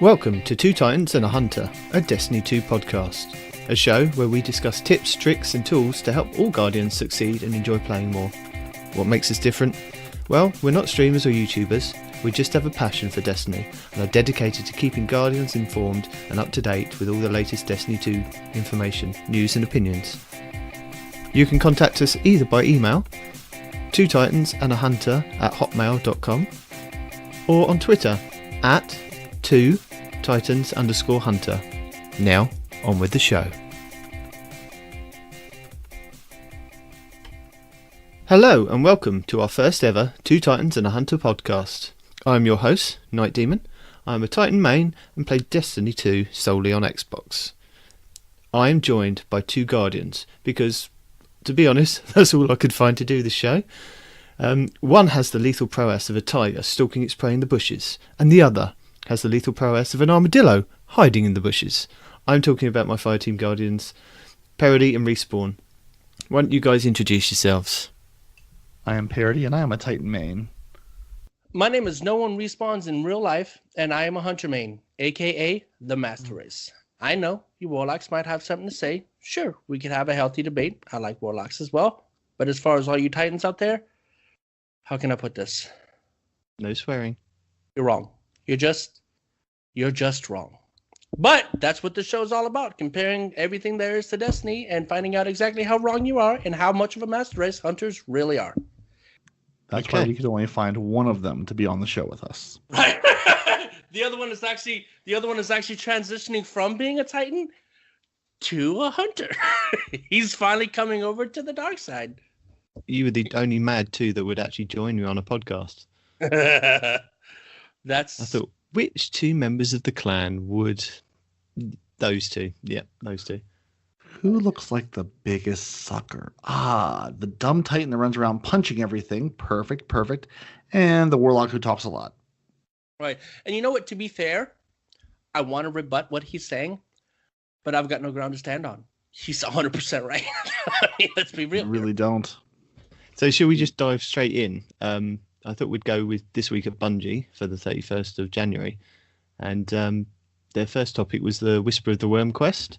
Welcome to Two Titans and a Hunter, a Destiny 2 podcast. A show where we discuss tips, tricks and tools to help all Guardians succeed and enjoy playing more. What makes us different? Well, we're not streamers or YouTubers, we just have a passion for Destiny and are dedicated to keeping Guardians informed and up to date with all the latest Destiny 2 information, news and opinions. You can contact us either by email, twotitansandahunter@hotmail.com, or on Twitter at 2titans_hunter. Now, on with the show. Hello and welcome to our first ever Two Titans and a Hunter podcast. I'm your host, Night Demon. I'm a Titan main and play Destiny 2 solely on Xbox. I am joined by two Guardians because, to be honest, that's all I could find to do this show. One has the lethal prowess of a tiger stalking its prey in the bushes, and the other has the lethal prowess of an armadillo hiding in the bushes. I'm talking about my Fireteam Guardians, Parody and Respawn. Why don't you guys introduce yourselves? I am Parody and I am a Titan main. My name is No One Respawns in real life, and I am a Hunter main, aka the Master Race. I know you Warlocks might have something to say. Sure, we could have a healthy debate. I like Warlocks as well. But as far as all you Titans out there, how can I put this? No swearing. You're wrong. You're just wrong. But that's what the show's all about, comparing everything there is to Destiny and finding out exactly how wrong you are and how much of a master race hunters really are. That's why we could only find one of them to be on the show with us. Right. The other one is actually transitioning from being a Titan to a hunter. He's finally coming over to the dark side. You were the only mad two that would actually join me on a podcast. I thought, which two members of the clan would... Those two. Yeah, those two. Who looks like the biggest sucker? The dumb Titan that runs around punching everything. Perfect. And the Warlock who talks a lot. Right. And you know what? To be fair, I want to rebut what he's saying, but I've got no ground to stand on. He's 100% right. I mean, let's be real. You really don't. So should we just dive straight in? I thought we'd go with This Week at Bungie for the 31st of January. And their first topic was the Whisper of the Worm quest.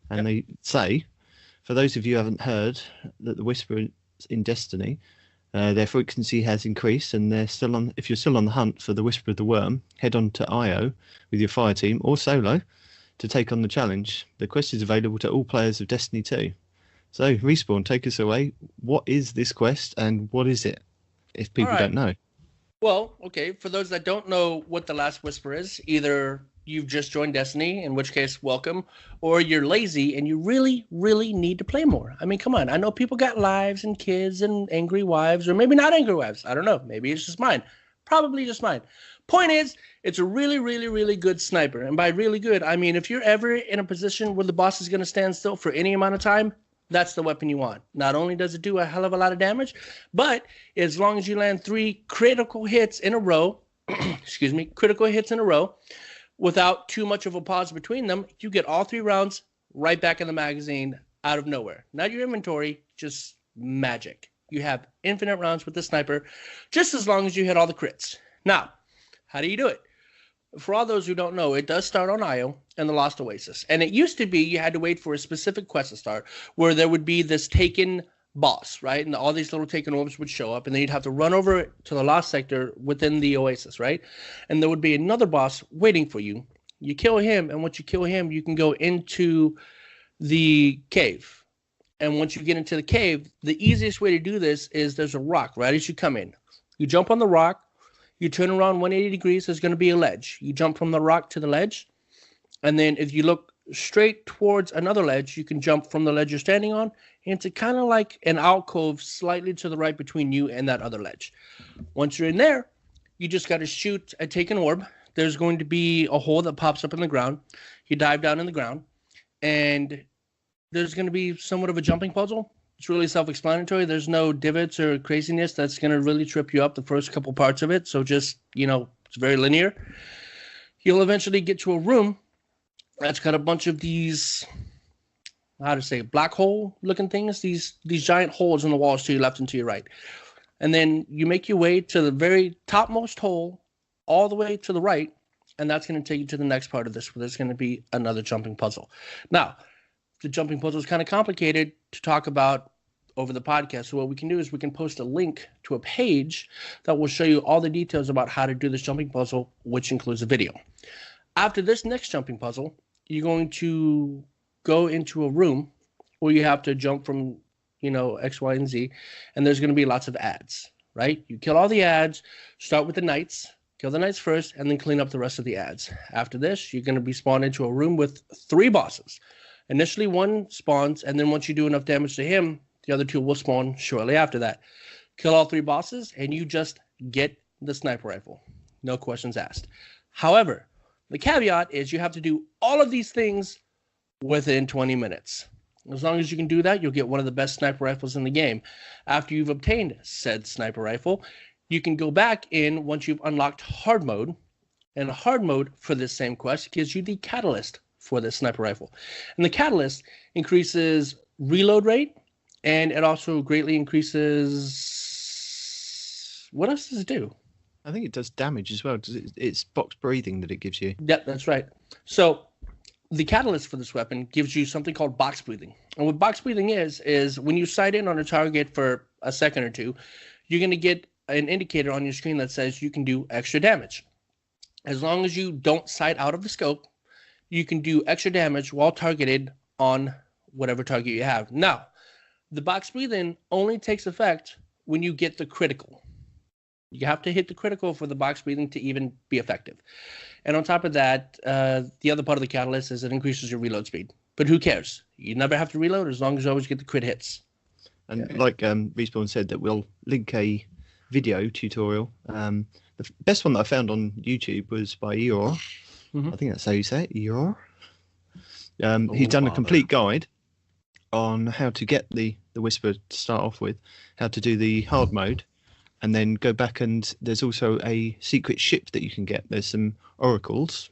And They say, for those of you who haven't heard, that the Whisper in Destiny, their frequency has increased, and they're still on. If you're still on the hunt for the Whisper of the Worm, head on to IO with your fire team or solo to take on the challenge. The quest is available to all players of Destiny 2. So, Respawn, take us away. What is this quest and what is it, if people don't know? Well, okay, for those that don't know what the last Whisper is, either you've just joined Destiny, in which case, welcome, or you're lazy and you really, really need to play more. I mean, come on. I know people got lives and kids and angry wives, or maybe not angry wives. I don't know. Maybe it's just mine. Probably just mine. Point is, it's a really, really, really good sniper. And by really good, I mean, if you're ever in a position where the boss is going to stand still for any amount of time, that's the weapon you want. Not only does it do a hell of a lot of damage, but as long as you land 3 critical hits in a row, without too much of a pause between them, you get all 3 rounds right back in the magazine out of nowhere. Not your inventory, just magic. You have infinite rounds with the sniper, just as long as you hit all the crits. Now, how do you do it? For all those who don't know, it does start on Io and the Lost Oasis. And it used to be you had to wait for a specific quest to start where there would be this taken boss, right? And all these little taken orbs would show up, and then you'd have to run over to the Lost Sector within the Oasis, right? And there would be another boss waiting for you. You kill him, and once you kill him, you can go into the cave. And once you get into the cave, the easiest way to do this is there's a rock right as you come in. You jump on the rock. You turn around 180 degrees, there's going to be a ledge. You jump from the rock to the ledge. And then if you look straight towards another ledge, you can jump from the ledge you're standing on into kind of like an alcove slightly to the right between you and that other ledge. Once you're in there, you just got to shoot a taken orb. There's going to be a hole that pops up in the ground. You dive down in the ground. And there's going to be somewhat of a jumping puzzle. It's really self-explanatory. There's no divots or craziness that's going to really trip you up the first couple parts of it. So just, it's very linear. You'll eventually get to a room that's got a bunch of these, black hole looking things, these giant holes in the walls to your left and to your right. And then you make your way to the very topmost hole all the way to the right, and that's going to take you to the next part of this, where there's going to be another jumping puzzle. Now, the jumping puzzle is kind of complicated to talk about over the podcast. So what we can do is we can post a link to a page that will show you all the details about how to do this jumping puzzle, which includes a video. After this next jumping puzzle, you're going to go into a room where you have to jump from, X, Y, and Z, and there's going to be lots of ads, right? You kill all the ads, start with the knights, kill the knights first, and then clean up the rest of the ads. After this, you're going to be spawned into a room with 3 bosses. Initially, one spawns, and then once you do enough damage to him, the other 2 will spawn shortly after that. Kill all 3 bosses, and you just get the sniper rifle. No questions asked. However, the caveat is you have to do all of these things within 20 minutes. As long as you can do that, you'll get one of the best sniper rifles in the game. After you've obtained said sniper rifle, you can go back in once you've unlocked hard mode. And hard mode for this same quest gives you the catalyst for this sniper rifle. And the catalyst increases reload rate, and it also greatly increases... What else does it do? I think it does damage as well. It's box breathing that it gives you. Yep, that's right. So the catalyst for this weapon gives you something called box breathing. And what box breathing is when you sight in on a target for a second or two, you're going to get an indicator on your screen that says you can do extra damage. As long as you don't sight out of the scope, you can do extra damage while targeted on whatever target you have. Now, the box breathing only takes effect when you get the critical. You have to hit the critical for the box breathing to even be effective. And on top of that, the other part of the catalyst is it increases your reload speed. But who cares? You never have to reload as long as you always get the crit hits. And like Respawn said, that we'll link a video tutorial. The best one that I found on YouTube was by Eeyore. Mm-hmm. I think that's how you say it, Eeyore. He's done a complete guide on how to get the Whisper to start off with, how to do the hard mode, and then go back, and there's also a secret ship that you can get. There's some oracles,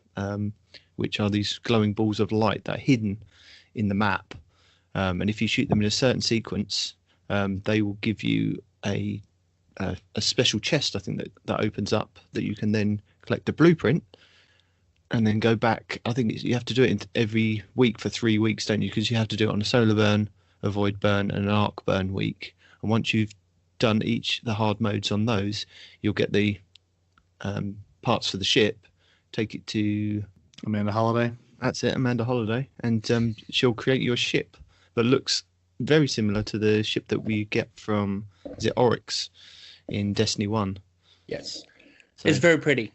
which are these glowing balls of light that are hidden in the map. And if you shoot them in a certain sequence, they will give you a special chest, I think, that opens up, that you can then collect a blueprint and then go back. I think you have to do it every week for 3 weeks, don't you? Because you have to do it on a solar burn, a void burn, and an arc burn week. And once you've done the hard modes on those, you'll get the parts for the ship, take it to Amanda Holiday. That's it, Amanda Holiday, and she'll create your ship that looks very similar to the ship that we get from, is it Oryx in Destiny 1? Yes. So, it's very pretty.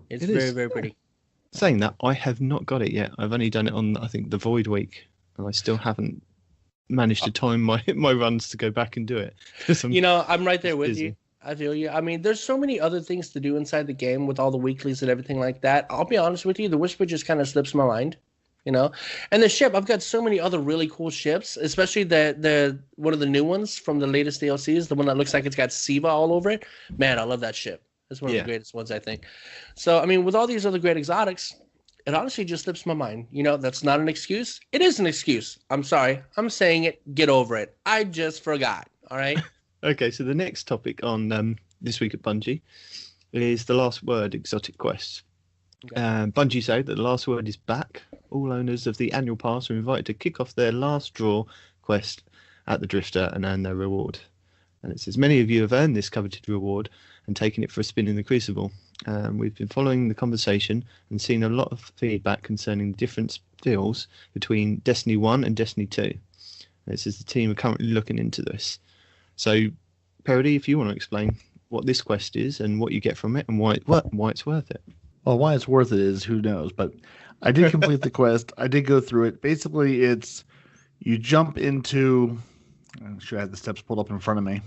It's very, very pretty. Saying that, I have not got it yet. I've only done it on, I think, the Void Week, and I still haven't managed to time my runs to go back and do it. I'm right there with you. I feel you. I mean, there's so many other things to do inside the game with all the weeklies and everything like that. I'll be honest with you, the Whisper just kind of slips my mind, And the ship, I've got so many other really cool ships, especially the one of the new ones from the latest DLCs, the one that looks like it's got Siva all over it. Man, I love that ship. It's one of the greatest ones, I think. So, I mean, with all these other great exotics, it honestly just slips my mind. That's not an excuse. It is an excuse. I'm sorry. I'm saying it. Get over it. I just forgot. All right? Okay, so the next topic on this week at Bungie is the Last Word exotic quest. Okay. Bungie say that the Last Word is back. All owners of the annual pass are invited to kick off their last draw quest at the Drifter and earn their reward. And it says, many of you have earned this coveted reward and taken it for a spin in the Crucible. We've been following the conversation and seen a lot of feedback concerning the different feels between Destiny 1 and Destiny 2. And it says the team are currently looking into this. So, Parody, if you want to explain what this quest is and what you get from it and why it's worth it. Well, why it's worth it is who knows, but I did complete the quest. I did go through it. Basically, it's you jump into... I'm sure I had the steps pulled up in front of me.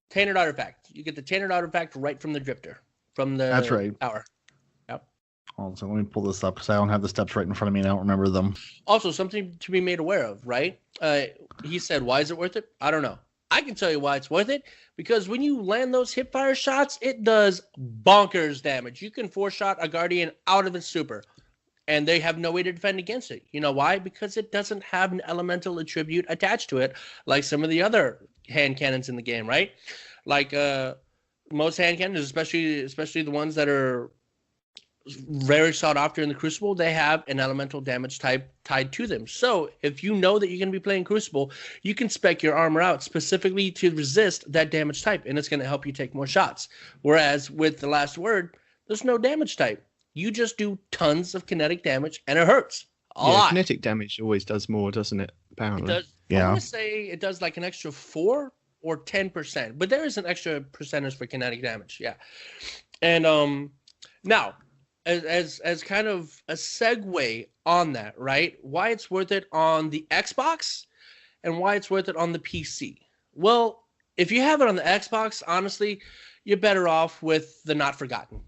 Tainted artifact. You get the tainted artifact right from the Drifter, from the That's right. tower. Yep. Also, let me pull this up because I don't have the steps right in front of me and I don't remember them. Also, something to be made aware of, right? He said, why is it worth it? I don't know. I can tell you why it's worth it, because when you land those hipfire shots, it does bonkers damage. You can 4-shot a Guardian out of its super, and they have no way to defend against it. You know why? Because it doesn't have an elemental attribute attached to it, like some of the other hand cannons in the game, right? Like most hand cannons, especially the ones that are very sought after in the Crucible, they have an elemental damage type tied to them. So if you know that you're going to be playing Crucible, you can spec your armor out specifically to resist that damage type, and it's going to help you take more shots. Whereas with the Last Word, there's no damage type. You just do tons of kinetic damage, and it hurts a lot. Kinetic damage always does more, doesn't it? Apparently. It does. Yeah. I want to say it does like an extra 4 or 10%, but there is an extra percentage for kinetic damage. Yeah. And now, as kind of a segue on that, right? Why it's worth it on the Xbox and why it's worth it on the PC. Well, if you have it on the Xbox, honestly, you're better off with the Not Forgotten.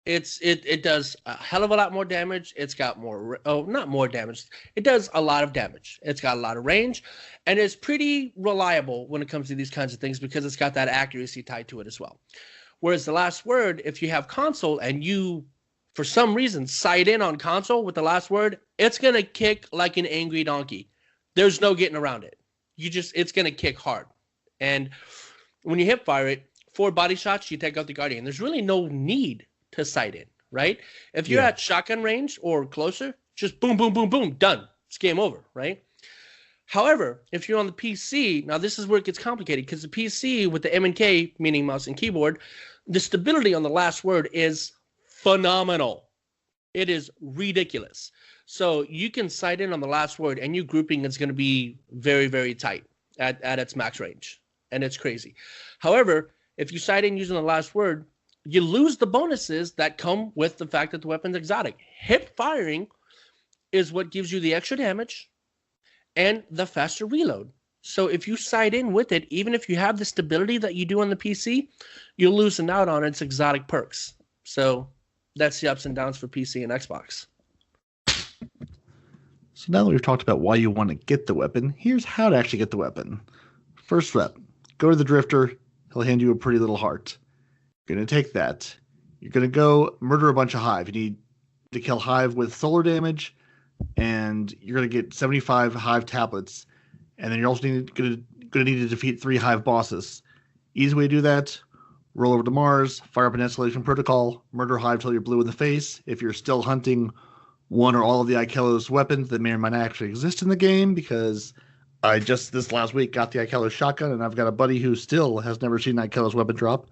It does a hell of a lot more damage. It's got not more damage. It does a lot of damage. It's got a lot of range, and it's pretty reliable when it comes to these kinds of things because it's got that accuracy tied to it as well. Whereas the Last Word, if you have console and you, for some reason, sight in on console with the Last Word, it's going to kick like an angry donkey. There's no getting around it. It's going to kick hard. And when you hip fire it, 4 body shots, you take out the Guardian. There's really no need to sight in, right? If you're at shotgun range or closer, just boom, boom, boom, boom, done. It's game over, right? However, if you're on the PC, now this is where it gets complicated because the PC with the M&K, meaning mouse and keyboard, the stability on the Last Word is phenomenal. It is ridiculous. So you can sight in on the Last Word and your grouping is going to be very, very tight at its max range. And it's crazy. However, if you sight in using the Last Word, you lose the bonuses that come with the fact that the weapon's exotic. Hip firing is what gives you the extra damage and the faster reload. So if you sight in with it, even if you have the stability that you do on the PC, you're losing out on its exotic perks. So that's the ups and downs for PC and Xbox. So now that we've talked about why you want to get the weapon, here's how to actually get the weapon. First step, go to the Drifter. He'll hand you a pretty little heart. You're going to take that. You're going to go murder a bunch of Hive. You need to kill Hive with solar damage, and you're going to get 75 Hive tablets. And then you're also going to need to defeat 3 Hive bosses. Easy way to do that, roll over to Mars, fire up an escalation protocol, murder Hive till you're blue in the face. If you're still hunting one or all of the Ikelos weapons that may or might not actually exist in the game, because I just this last week got the Ikelos shotgun, and I've got a buddy who still has never seen an Ikelos weapon drop.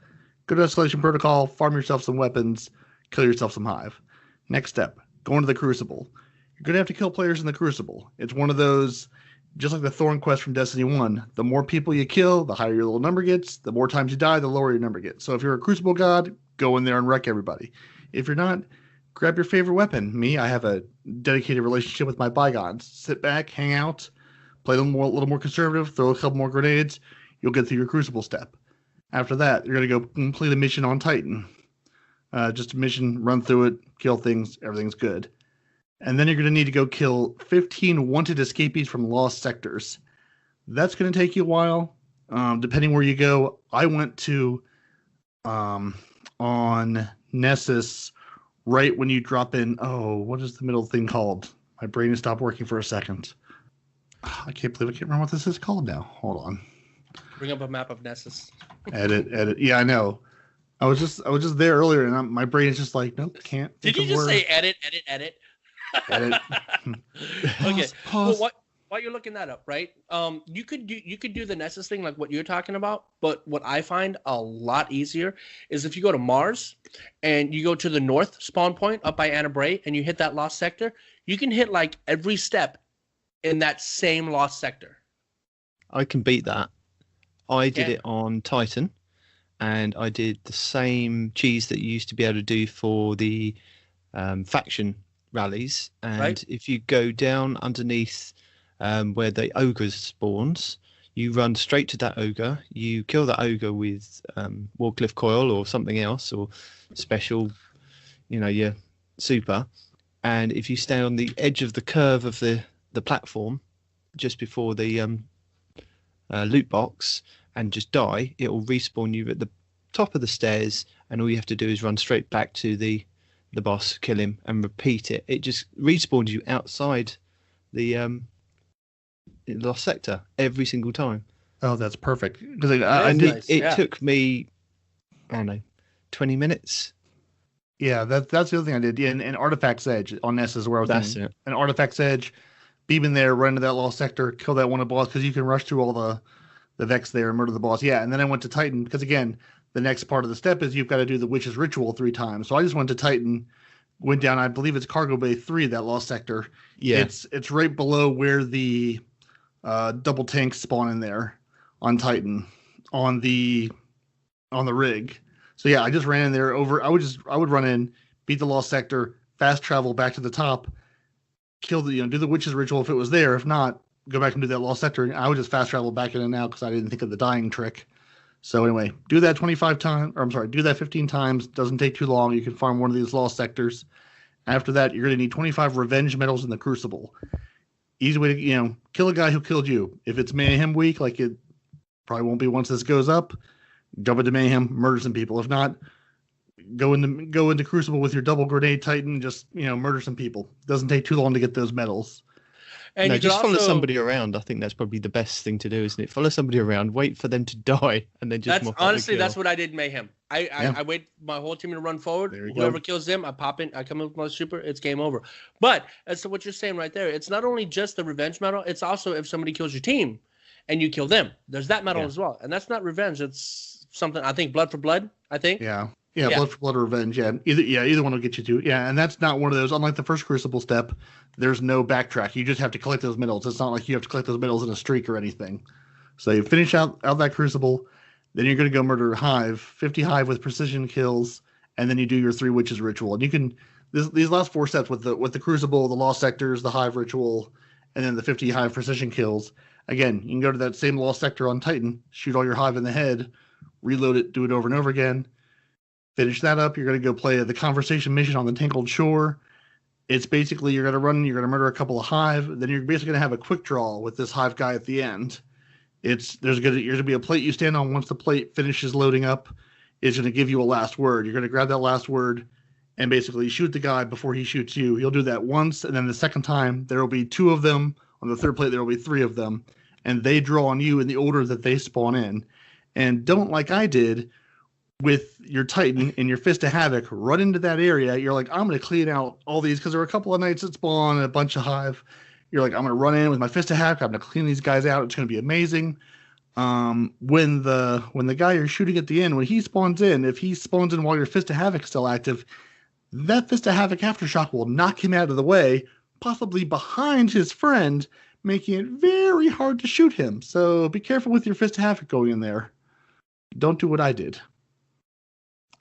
Go to Escalation Protocol, farm yourself some weapons, kill yourself some Hive. Next step, go into the Crucible. You're going to have to kill players in the Crucible. It's one of those, just like the Thorn Quest from Destiny 1, the more people you kill, the higher your little number gets. The more times you die, the lower your number gets. So if you're a Crucible god, go in there and wreck everybody. If you're not, grab your favorite weapon. Me, I have a dedicated relationship with my bygones. Sit back, hang out, play a little more conservative, throw a couple more grenades. You'll get through your Crucible step. After that, you're going to go complete a mission on Titan. Just a mission, run through it, kill things, everything's good. And then you're going to need to go kill 15 wanted escapees from lost sectors. That's going to take you a while, depending where you go. I went to on Nessus right when you drop in. Oh, what is the middle thing called? My brain has stopped working for a second. I can't believe I can't remember what this is called now. Hold on. Bring up a map of Nessus. Edit. Yeah, I know. I was just there earlier, and my brain is just like, nope, can't. Did you just say edit? Edit. Okay. Pause. Well, while you're looking that up, right? You could do the Nessus thing like what you're talking about, but what I find a lot easier is if you go to Mars and you go to the north spawn point up by Anna Bray and you hit that lost sector, you can hit like every step in that same lost sector. I can beat that. I did it on Titan, and I did the same cheese that you used to be able to do for the faction rallies. And if you go down underneath where the ogre spawns, you run straight to that ogre. You kill that ogre with Warcliffe Coil or something else, or special, your super. And if you stay on the edge of the curve of the platform, just before the loot box, and just die, it will respawn you at the top of the stairs, and all you have to do is run straight back to the boss, kill him, and repeat it. It just respawns you outside the lost sector every single time. Oh, that's perfect. Because it took me, I don't know, 20 minutes Yeah, that's the other thing I did. Yeah, and Artifact's Edge on NES is where I was That's thinking. it. An Artifact's Edge, beam in there, run into that lost sector, kill that one of the boss, because you can rush through all the Vex there and murder the boss. Yeah, and then I went to Titan, because again, the next part of the step is you've got to do the Witch's Ritual 3 times. So I just went to Titan, went down, I believe it's Cargo Bay 3, that lost sector. Yeah. It's right below where the double tanks spawn in there on Titan, on the rig. So yeah, I just ran in there over. I would run in, beat the lost sector, fast travel back to the top, kill the do the witch's ritual if it was there. If not, go back and do that lost sector. And I would just fast travel back in and out because I didn't think of the dying trick. So anyway, do that 25 times, or I'm sorry, do that 15 times. Doesn't take too long. You can farm one of these lost sectors. After that, you're going to need 25 revenge medals in the Crucible. Easy way to kill a guy who killed you. If it's Mayhem week, like it probably won't be once this goes up, jump into Mayhem, murder some people. If not, go into Crucible with your double grenade Titan, and just murder some people. Doesn't take too long to get those medals. And no, you just follow somebody around. I think that's probably the best thing to do, isn't it? Follow somebody around, wait for them to die, and then just honestly that's what I did in Mayhem. I wait my whole team to run forward. Whoever kills them, I pop in, I come in with my super, it's game over. But as to what you're saying right there, it's not only just the revenge medal, it's also if somebody kills your team and you kill them. There's that medal as well. And that's not revenge, it's something, I think, blood for blood, I think. Yeah, blood for blood or revenge. Either one will get you to. Yeah, and that's not one of those. Unlike the first Crucible step, there's no backtrack. You just have to collect those medals. It's not like you have to collect those medals in a streak or anything. So you finish out that Crucible, then you're going to go murder Hive, 50 Hive with precision kills, and then you do your 3 Witches ritual. And you can these last 4 steps with the Crucible, the Lost Sectors, the Hive ritual, and then the 50 Hive precision kills. Again, you can go to that same Lost Sector on Titan, shoot all your Hive in the head, reload it, do it over and over again. Finish that up. You're going to go play the Conversation mission on the Tangled Shore. It's basically you're going to murder a couple of Hive. Then you're basically going to have a quick draw with this Hive guy at the end. There's going to be a plate you stand on. Once the plate finishes loading up, it's going to give you a last word. You're going to grab that last word and basically shoot the guy before he shoots you. You'll do that once, and then the second time there will be 2 of them. On the third plate there will be 3 of them, and they draw on you in the order that they spawn in. And don't, like I did with your Titan and your Fist of Havoc, run into that area. You're like, I'm going to clean out all these because there were a couple of nights that spawn and a bunch of Hive. You're like, I'm going to run in with my Fist of Havoc. I'm going to clean these guys out. It's going to be amazing. When the guy you're shooting at the end, when he spawns in, if he spawns in while your Fist of Havoc is still active, that Fist of Havoc Aftershock will knock him out of the way, possibly behind his friend, making it very hard to shoot him. So be careful with your Fist of Havoc going in there. Don't do what I did.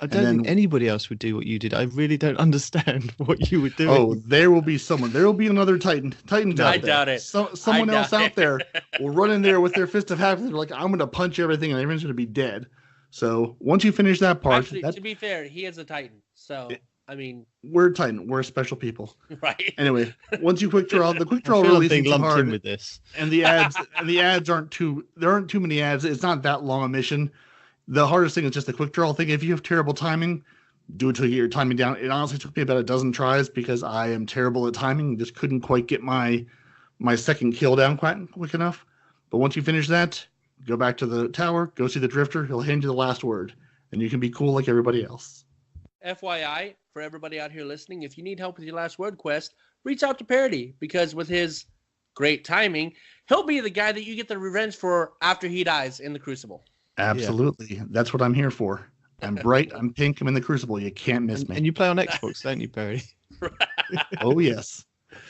I don't think anybody else would do what you did. I really don't understand what you were doing. Oh, there will be someone. There will be another Titan. I doubt it. Someone else out there will run in there with their Fist of Havoc. They're like, I'm going to punch everything, and everyone's going to be dead. So once you finish that part... Actually, to be fair, he is a Titan. So, I mean... We're Titan. We're special people. Right. Anyway, once you quick draw, the quick draw really isn't too hard. In with this. And the ads aren't too... There aren't too many ads. It's not that long a mission. The hardest thing is just the quick draw thing. If you have terrible timing, do it till you get your timing down. It honestly took me about a dozen tries because I am terrible at timing. Just couldn't quite get my second kill down quite quick enough. But once you finish that, go back to the tower, go see the Drifter. He'll hand you the last word, and you can be cool like everybody else. FYI, for everybody out here listening, if you need help with your last word quest, reach out to Parody, because with his great timing, he'll be the guy that you get the revenge for after he dies in the Crucible. Absolutely. Yeah. That's what I'm here for. I'm bright, I'm pink, I'm in the Crucible. You can't miss me. And you play on Xbox, don't you, Perry? Oh, yes.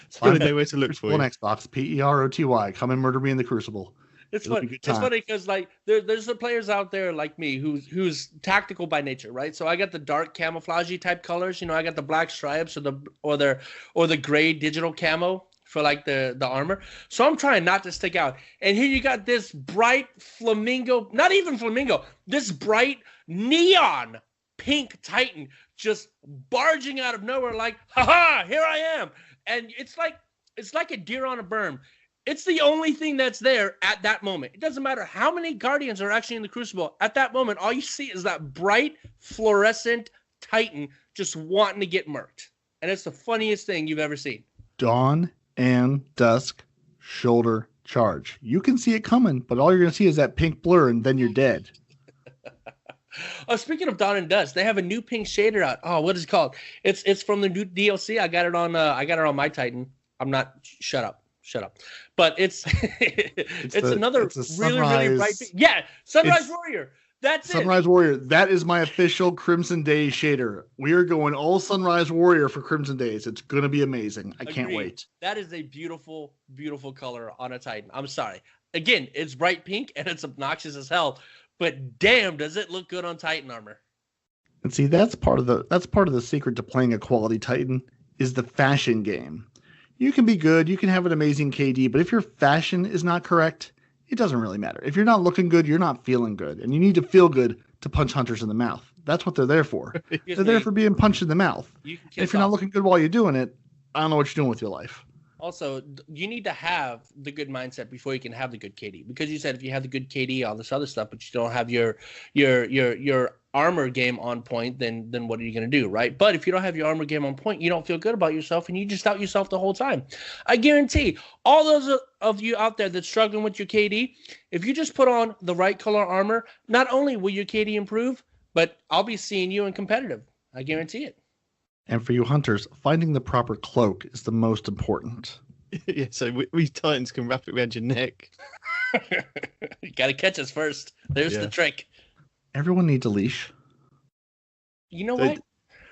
So I know where to look for you. On Xbox, PEROTY. Come and murder me in the Crucible. It's funny. It's funny because like there's the players out there like me who's tactical by nature, right? So I got the dark camouflagey type colors. I got the black stripes or the gray digital camo for like the armor. So I'm trying not to stick out. And here you got this bright flamingo, not even flamingo, this bright neon pink Titan just barging out of nowhere like, haha, here I am. And it's like a deer on a berm. It's the only thing that's there at that moment. It doesn't matter how many Guardians are actually in the Crucible. At that moment, all you see is that bright fluorescent Titan just wanting to get murked. And it's the funniest thing you've ever seen. Dawn and dusk shoulder charge. You can see it coming, but all you're going to see is that pink blur, and then you're dead. Oh, speaking of Dawn and Dusk, they have a new pink shader out. Oh, what is it called? It's from the new DLC. I got it on my Titan. I'm not. Shut up. But it's another really bright. Yeah, Sunrise Warrior. That's Sunrise Warrior. That is my official Crimson Days shader. We are going all Sunrise Warrior for Crimson Days. It's going to be amazing. I can't wait. That is a beautiful, beautiful color on a Titan. I'm sorry. Again, it's bright pink and it's obnoxious as hell, but damn, does it look good on Titan armor. And see, that's part of the secret to playing a quality Titan is the fashion game. You can be good, you can have an amazing KD, but if your fashion is not correct, it doesn't really matter. If you're not looking good, you're not feeling good. And you need to feel good to punch hunters in the mouth. That's what they're there for. They're there for being punched in the mouth. If you're not looking good while you're doing it, I don't know what you're doing with your life. Also, you need to have the good mindset before you can have the good KD. Because you said if you have the good KD, all this other stuff, but you don't have your armor game on point, then what are you going to do, right? But if you don't have your armor game on point, you don't feel good about yourself, and you just doubt yourself the whole time. I guarantee all those of you out there that's struggling with your KD, if you just put on the right color armor, not only will your KD improve, but I'll be seeing you in competitive. I guarantee it. And for you hunters, finding the proper cloak is the most important. Yeah, so we Titans can wrap it around your neck. You got to catch us first. There's the trick. Everyone needs a leash. You know what?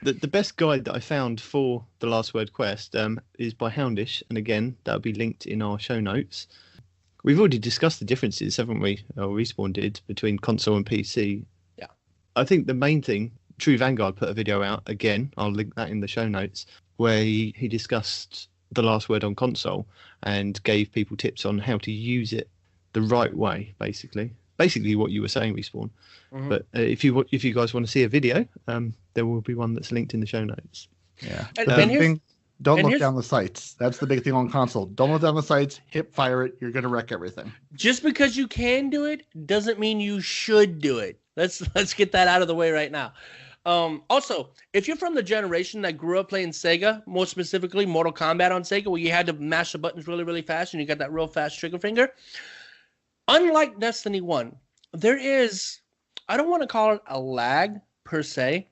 The best guide that I found for the Last Word quest is by Houndish, and again, that'll be linked in our show notes. We've already discussed the differences, haven't we? Or Respawn did, between console and PC. Yeah. I think the main thing, True Vanguard put a video out, again, I'll link that in the show notes, where he discussed the Last Word on console and gave people tips on how to use it the right way, basically what you were saying, Respawn. Mm-hmm. But if you guys want to see a video, there will be one that's linked in the show notes. Yeah. Don't look down the sights. That's the big thing on console. Don't look down the sights. Hip fire it. You're gonna wreck everything. Just because you can do it doesn't mean you should do it. Let's get that out of the way right now. Also, if you're from the generation that grew up playing Sega, more specifically Mortal Kombat on Sega, where you had to mash the buttons really, really fast and you got that real fast trigger finger, unlike Destiny 1, there is, I don't want to call it a lag per se,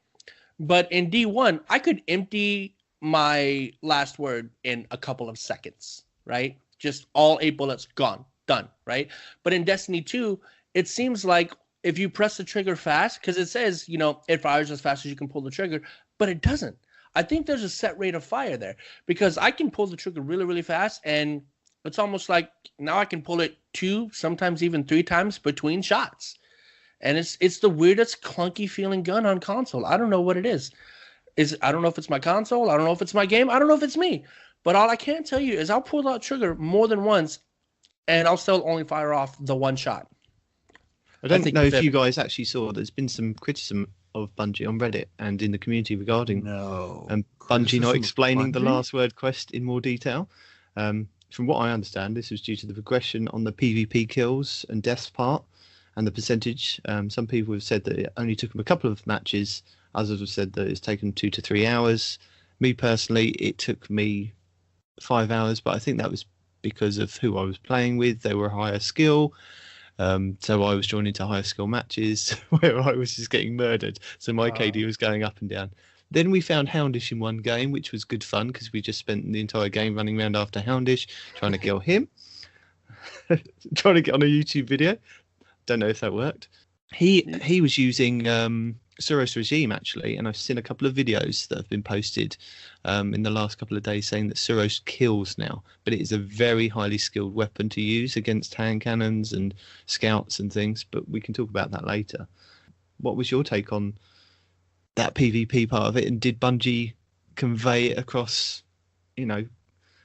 but in D1, I could empty my Last Word in a couple of seconds, right? Just all 8 bullets gone, done, right? But in Destiny 2, it seems like if you press the trigger fast, because it says, it fires as fast as you can pull the trigger, but it doesn't. I think there's a set rate of fire there because I can pull the trigger really, really fast, and it's almost like now I can pull it 2, sometimes even 3 times between shots. And it's the weirdest clunky feeling gun on console. I don't know what it is. I don't know if it's my console. I don't know if it's my game. I don't know if it's me. But all I can tell you is I'll pull that trigger more than once, and I'll still only fire off the one shot. I don't know if you guys actually saw. There's been some criticism of Bungie on Reddit and in the community regarding Bungie not explaining the Last Word quest in more detail. From what I understand, this was due to the progression on the PvP kills and deaths part and the percentage. Some people have said that it only took them a couple of matches. Others have said that it's taken 2 to 3 hours. Me personally, it took me 5 hours, but I think that was because of who I was playing with. They were higher skill. So I was drawn into higher skill matches where I was just getting murdered. So my KD was going up and down. Then we found Houndish in one game, which was good fun because we just spent the entire game running around after Houndish, trying to kill him, trying to get on a YouTube video. Don't know if that worked. He was using Suros Regime, actually, and I've seen a couple of videos that have been posted in the last couple of days saying that Suros kills now, but it is a very highly skilled weapon to use against hand cannons and scouts and things, but we can talk about that later. What was your take on that PvP part of it, and did Bungie convey it across,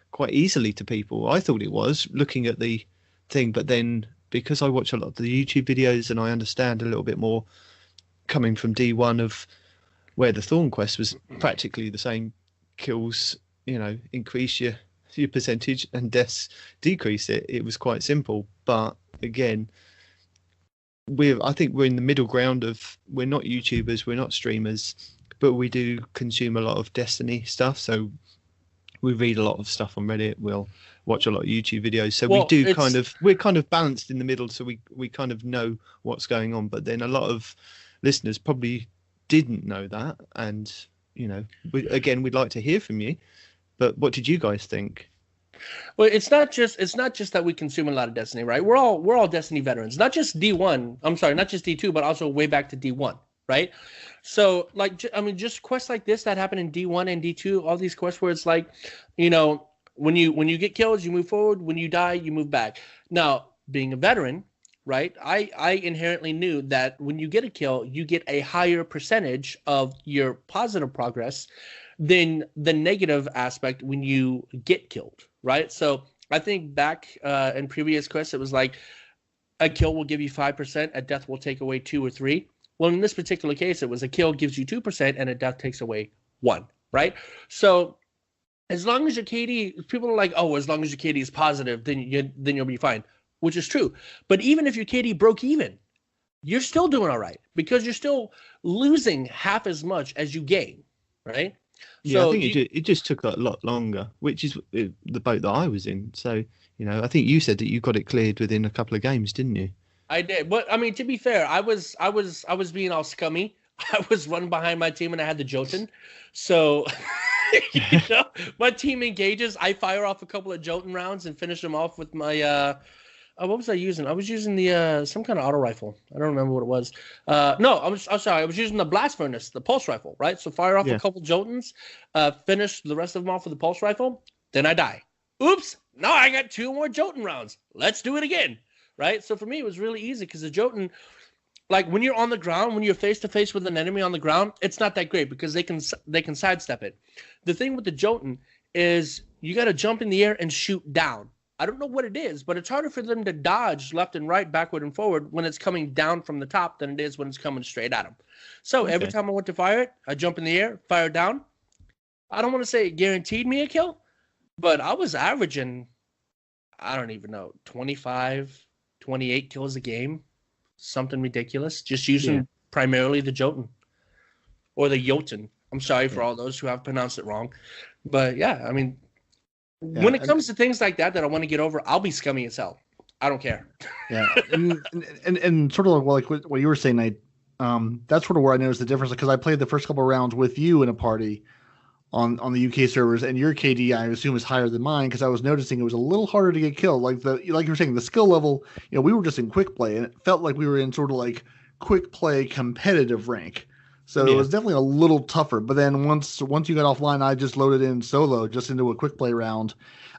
quite easily to people? I thought it was, looking at the thing, but then because I watch a lot of the YouTube videos and I understand a little bit more coming from D1 of where the Thorn Quest was practically the same kills, increase your percentage and deaths decrease it. It was quite simple. But again, I think we're in the middle ground of, we're not YouTubers, we're not streamers, but we do consume a lot of Destiny stuff. So we read a lot of stuff on Reddit. We'll watch a lot of YouTube videos. So we're kind of balanced in the middle. So we kind of know what's going on. But then a lot of listeners probably didn't know that. And, we'd like to hear from you. But what did you guys think? Well, it's not just that we consume a lot of Destiny, right? We're all Destiny veterans, not just D1. I'm sorry, not just D2, but also way back to D1, right? So, just quests like this that happen in D1 and D2, all these quests where it's like, when you get killed, you move forward. When you die, you move back. Now, being a veteran, right? I inherently knew that when you get a kill, you get a higher percentage of your positive progress than the negative aspect when you get killed, right? So I think back in previous quests, it was like a kill will give you 5%, a death will take away 2 or 3. Well, in this particular case, it was a kill gives you 2% and a death takes away 1, right? So as long as your KD, people are like, oh, as long as your KD is positive, then you'll be fine, which is true. But even if your KD broke even, you're still doing all right because you're still losing half as much as you gain, right? Yeah, so I think it just took a lot longer, which is the boat that I was in. So, I think you said that you got it cleared within a couple of games, didn't you? I did. But I mean, to be fair, I was being all scummy. I was running behind my team and I had the Jotun. So, my team engages. I fire off a couple of Jotun rounds and finish them off with my what was I using? I was using the some kind of auto rifle. I don't remember what it was. No, I'm sorry. I was using the blast furnace, the pulse rifle, right? So fire off a couple Jotuns, finish the rest of them off with the pulse rifle. Then I die. Oops! Now I got 2 more Jotun rounds. Let's do it again, right? So for me, it was really easy because the Jotun, like when you're on the ground, when you're face to face with an enemy on the ground, it's not that great because they can sidestep it. The thing with the Jotun is you got to jump in the air and shoot down. I don't know what it is, but it's harder for them to dodge left and right, backward and forward when it's coming down from the top than it is when it's coming straight at them. So every time I went to fire it, I jump in the air, fire down. I don't want to say it guaranteed me a kill, but I was averaging, I don't even know, 25, 28 kills a game. Something ridiculous. Just using primarily the Jotun or the Jotun. I'm sorry for all those who have pronounced it wrong. But yeah, I mean, when it comes to things like that I want to get over, I'll be scummy as hell. I don't care. Yeah, and sort of like what you were saying, Nate. That's sort of where I noticed the difference because I played the first couple of rounds with you in a party on the UK servers, and your KD I assume is higher than mine because I was noticing it was a little harder to get killed. Like you were saying, the skill level. We were just in quick play, and it felt like we were in sort of like quick play competitive rank. So it was definitely a little tougher. But then once you got offline, I just loaded in solo just into a quick play round.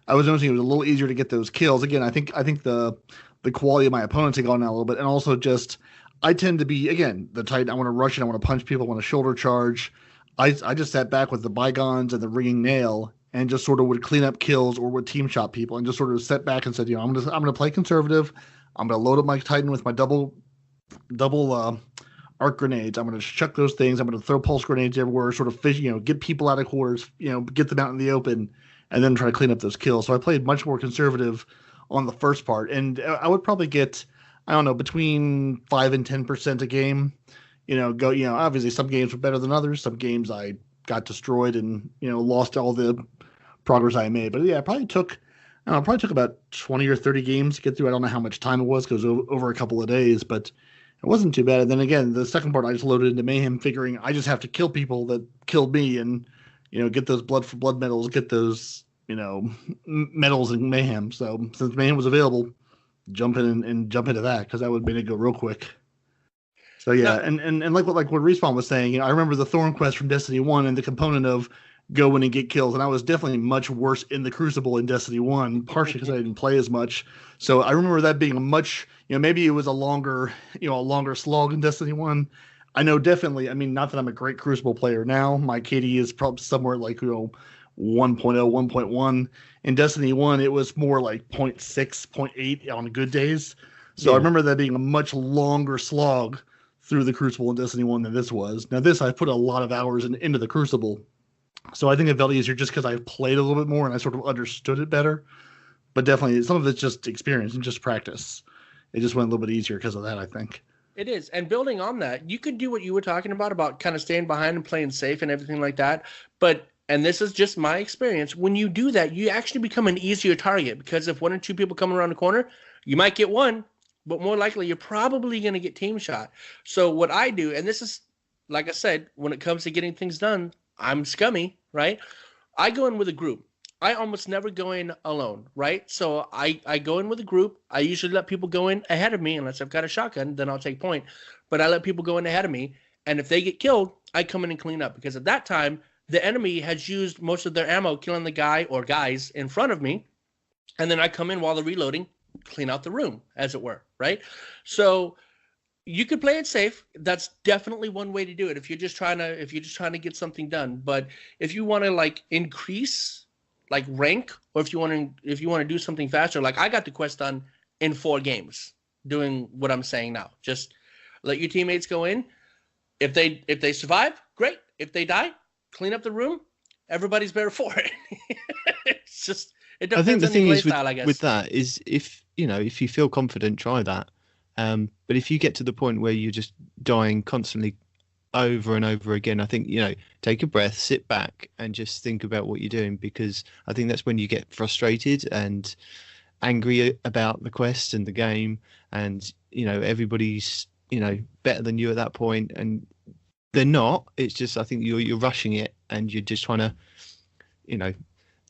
I was noticing it was a little easier to get those kills. Again, I think the quality of my opponents had gone down a little bit, and also just I tend to be the Titan. I want to rush it. I want to punch people. I want to shoulder charge. I just sat back with the bygones and the ringing nail and just sort of would clean up kills or would team shot people and just sort of sat back and said, I'm gonna play conservative. I'm gonna load up my Titan with my double arc grenades. I'm going to chuck those things. I'm going to throw pulse grenades everywhere, sort of fish, get people out of quarters, get them out in the open, and then try to clean up those kills. So I played much more conservative on the first part, and I would probably get, I don't know, between 5 and 10% a game. Obviously some games were better than others. Some games I got destroyed and lost all the progress I made. But yeah, it probably took about 20 or 30 games to get through. I don't know how much time it was because it was over a couple of days, but it wasn't too bad. And then again, the second part I just loaded into Mayhem, figuring I just have to kill people that killed me and, get those blood for blood medals, get those, medals in Mayhem. So since Mayhem was available, jump in and jump into that because that would make it go real quick. So yeah, and like what Respawn was saying, I remember the Thorn Quest from Destiny 1 and the component of go in and get kills, and I was definitely much worse in the Crucible in Destiny 1, partially because I didn't play as much. So I remember that being a much, maybe it was a longer slog in Destiny 1. I know definitely, not that I'm a great Crucible player now. My KD is probably somewhere like, 1.0, 1.1. In Destiny 1, it was more like 0.6, 0.8 on good days. So I remember that being a much longer slog through the Crucible in Destiny 1 than this was. Now this, I put a lot of hours into the Crucible. So I think it felt easier just because I played a little bit more and I sort of understood it better. But definitely, some of it's just experience and just practice. It just went a little bit easier because of that, I think. It is. And building on that, you could do what you were talking about kind of staying behind and playing safe and everything like that. But, and this is just my experience, when you do that, you actually become an easier target because if 1 or 2 people come around the corner, you might get one, but more likely you're probably going to get team shot. So what I do, and this is, like I said, when it comes to getting things done, I'm scummy, right? I go in with a group. I almost never go in alone, right? So I go in with a group. I usually let people go in ahead of me, unless I've got a shotgun, then I'll take point. But I let people go in ahead of me, and if they get killed, I come in and clean up, because at that time, the enemy has used most of their ammo killing the guy or guys in front of me, and then I come in while they're reloading, clean out the room, as it were, right? So you could play it safe. That's definitely one way to do it if you're just trying to get something done. But if you want to like increase like rank, or if you want to do something faster, like I got the quest done in 4 games, doing what I'm saying now. Just let your teammates go in. If they survive, great. If they die, clean up the room. Everybody's better for it. It's just, it depends. I think the on thing your is play style, I guess. with that is if you feel confident, try that. But if you get to the point where you're just dying constantly over and over again, I think, take a breath, sit back and just think about what you're doing, because I think that's when you get frustrated and angry about the quest and the game, and everybody's better than you at that point, and they're not. It's just, I think you're rushing it, and you're just trying to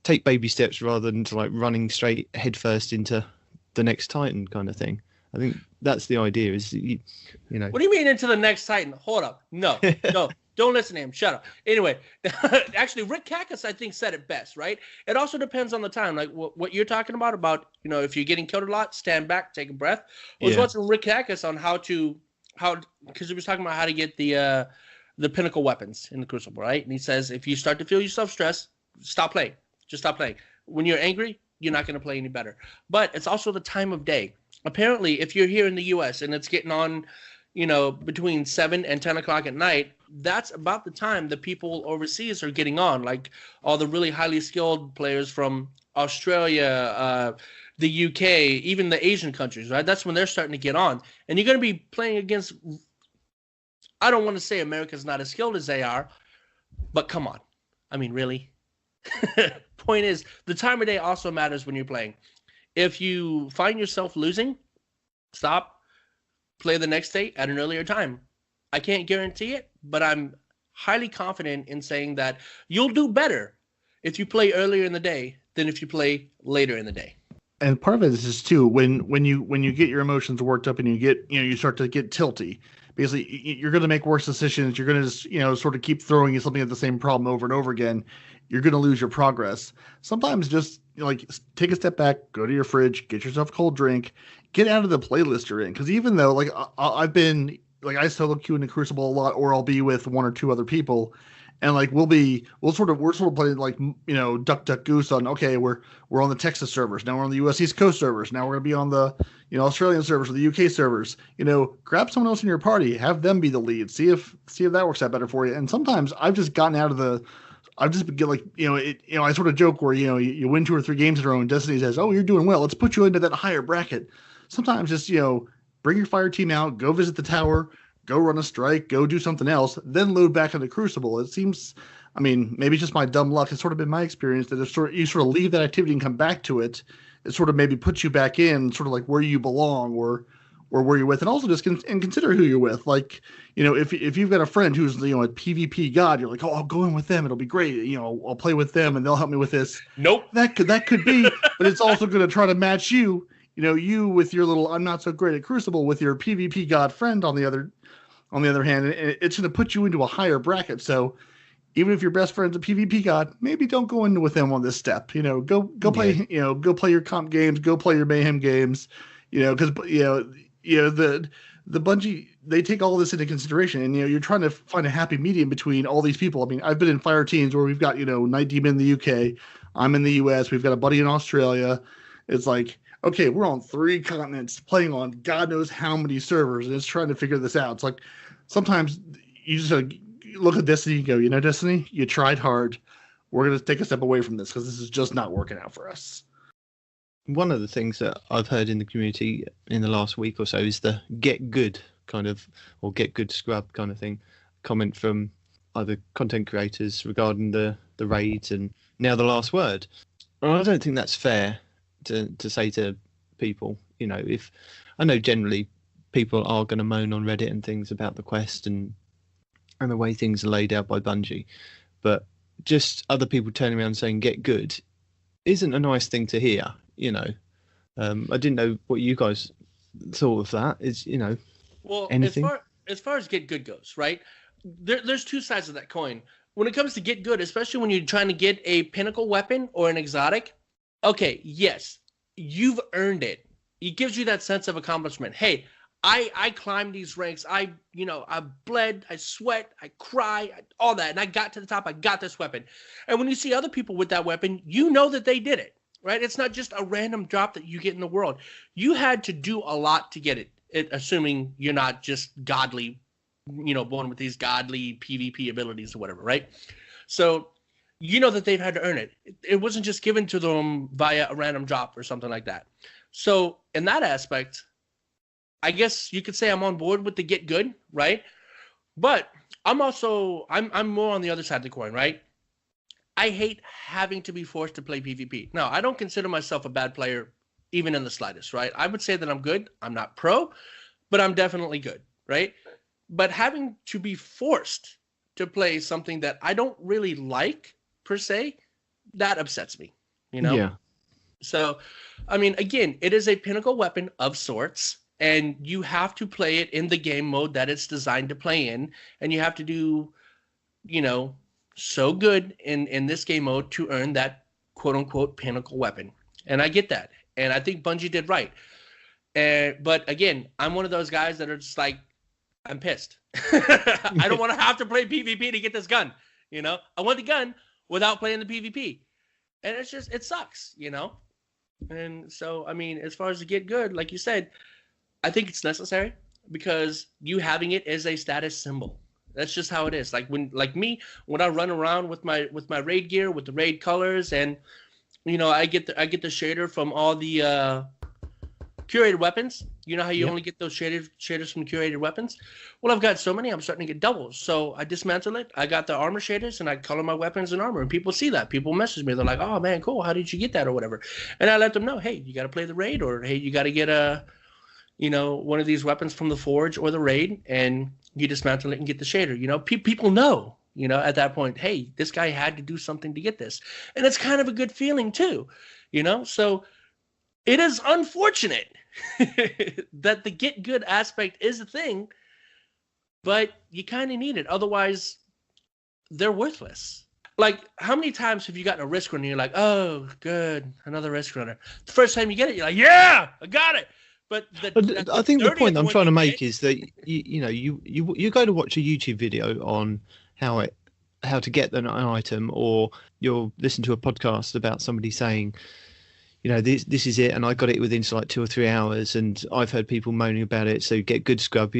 take baby steps rather than to like running straight headfirst into the next Titan kind of thing. I think that's the idea. Is What do you mean into the next Titan? Hold up, no, don't listen to him. Shut up. Anyway, actually, Rick Cackus, I think, said it best. Right? It also depends on the time. Like what you're talking about if you're getting killed a lot, stand back, take a breath. I was watching Rick Cackus on how because he was talking about how to get the pinnacle weapons in the Crucible, right? And he says if you start to feel yourself stressed, stop playing. Just stop playing. When you're angry, you're not going to play any better. But it's also the time of day. Apparently, if you're here in the U.S. and it's getting on, between 7 and 10 o'clock at night, that's about the time the people overseas are getting on. Like all the really highly skilled players from Australia, the U.K., even the Asian countries, right? That's when they're starting to get on. And you're going to be playing against, I don't want to say America's not as skilled as they are, but come on. I mean, really? Point is, the time of day also matters when you're playing. If you find yourself losing, stop, play the next day at an earlier time. I can't guarantee it, but I'm highly confident in saying that you'll do better if you play earlier in the day than if you play later in the day. And part of it is just too, when you get your emotions worked up and you get you start to get tilty. Basically, you're going to make worse decisions. You're going to just sort of keep throwing something at the same problem over and over again. You're going to lose your progress. Sometimes just like take a step back, go to your fridge, get yourself a cold drink, get out of the playlist you're in. Because even though like I've been like I solo queue in the Crucible a lot, or I'll be with 1 or 2 other people, and like we're sort of playing like duck duck goose on, okay, we're on the Texas servers, now we're on the US East Coast servers, now we're gonna be on the Australian servers or the UK servers. Grab someone else in your party, have them be the lead, see if that works out better for you. And sometimes I've just gotten out of the I've just been like, I sort of joke where, you win 2 or 3 games in a row and Destiny says, oh, you're doing well, let's put you into that higher bracket. Sometimes just, bring your fire team out, go visit the tower, go run a strike, go do something else, then load back into Crucible. It seems, I mean, maybe it's just my dumb luck. It's sort of been my experience that you sort of leave that activity and come back to it. It sort of maybe puts you back in sort of like where you belong or where you're with. And also just consider who you're with. Like, if you've got a friend who's, a PvP god, you're like, oh, I'll go in with them. It'll be great. I'll play with them and they'll help me with this. Nope. That could be, but it's also going to try to match you. You with your little, I'm not so great at Crucible, with your PvP god friend on the other hand, it's going to put you into a higher bracket. So even if your best friend's a PvP god, maybe don't go in with them on this step. Go play, go play your comp games, go play your mayhem games, because the Bungie, they take all this into consideration, and you're trying to find a happy medium between all these people. I mean, I've been in fire teams where we've got Night Demon in the UK, I'm in the US, we've got a buddy in Australia. It's like, okay, we're on 3 continents playing on God knows how many servers, and it's trying to figure this out. It's like sometimes you just look at Destiny and go, Destiny, you tried hard. We're going to take a step away from this because this is just not working out for us. One of the things that I've heard in the community in the last week or so is the get good kind of, or get good scrub kind of thing, comment from other content creators regarding the raids and now the last word. And I don't think that's fair to say to people. if I know generally people are going to moan on Reddit and things about the quest and the way things are laid out by Bungie, but just other people turning around saying get good isn't a nice thing to hear. I didn't know what you guys thought of that. Well, anything? as far as get good goes, right? There's two sides of that coin. When it comes to get good, especially when you're trying to get a pinnacle weapon or an exotic, okay, yes, you've earned it. It gives you that sense of accomplishment. Hey, I climbed these ranks. I bled, I sweat, I cry, all that, and I got to the top. I got this weapon. And when you see other people with that weapon, you know that they did it, right? It's not just a random drop that you get in the world. You had to do a lot to get it, assuming you're not just godly, born with these godly PvP abilities or whatever, right? So you know that they've had to earn it. It wasn't just given to them via a random drop or something like that. So in that aspect, I guess you could say I'm on board with the get good, right? But I'm more on the other side of the coin, right? I hate having to be forced to play PvP. Now, I don't consider myself a bad player even in the slightest, right? I would say that I'm good. I'm not pro, but I'm definitely good, right? But having to be forced to play something that I don't really like per se, that upsets me, Yeah. So, I mean, again, it is a pinnacle weapon of sorts, and you have to play it in the game mode that it's designed to play in, and you have to do, so good in this game mode to earn that quote-unquote pinnacle weapon. And I get that, and I think Bungie did right. But again, I'm one of those guys that are just like, I'm pissed. I don't want to have to play PvP to get this gun. I want the gun without playing the PvP. And it sucks, And so, I mean, as far as to get good, like you said, I think it's necessary because you having it is a status symbol. That's just how it is. When I run around with my raid gear, with the raid colors, and I get the shader from all the curated weapons. You know how you only get those shaders from curated weapons? Well, I've got so many, I'm starting to get doubles. So I dismantle it. I got the armor shaders, and I color my weapons in armor. And people see that. People message me. They're like, oh, man, cool. How did you get that or whatever? And I let them know, hey, you got to play the raid, or, hey, you got to get one of these weapons from the forge or the raid, and you dismantle it and get the shader. People know, at that point, hey, this guy had to do something to get this. And it's kind of a good feeling too, So it is unfortunate that the get good aspect is a thing, but you kind of need it. Otherwise, they're worthless. Like, how many times have you gotten a risk runner and you're like, oh, good, another risk runner. The first time you get it, you're like, yeah, I got it. But I think the point I'm trying to make is that you go to watch a YouTube video on how to get an item, or you'll listen to a podcast about somebody saying, this is it, and I got it within like 2 or 3 hours, and I've heard people moaning about it. So get good scrub.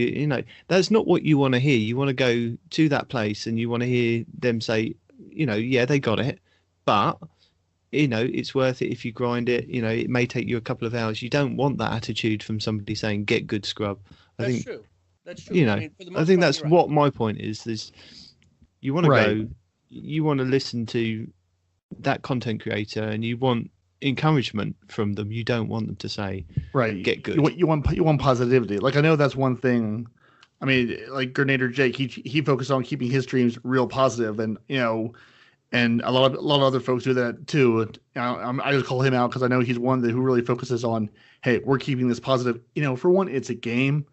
That's not what you want to hear. You want to go to that place and you want to hear them say, yeah, they got it, but it's worth it if you grind it. It may take you a couple of hours. You don't want that attitude from somebody saying get good scrub. That's true. I think that's what my point is. You want to go, you want to listen to that content creator, and you want encouragement from them. You don't want them to say, get good. You want positivity. Like, I know that's one thing. I mean, like Grenadier Jake, he focused on keeping his streams real positive, and and a lot of other folks do that too. I just call him out because I know he's one who really focuses on, hey, we're keeping this positive. For one, it's a game.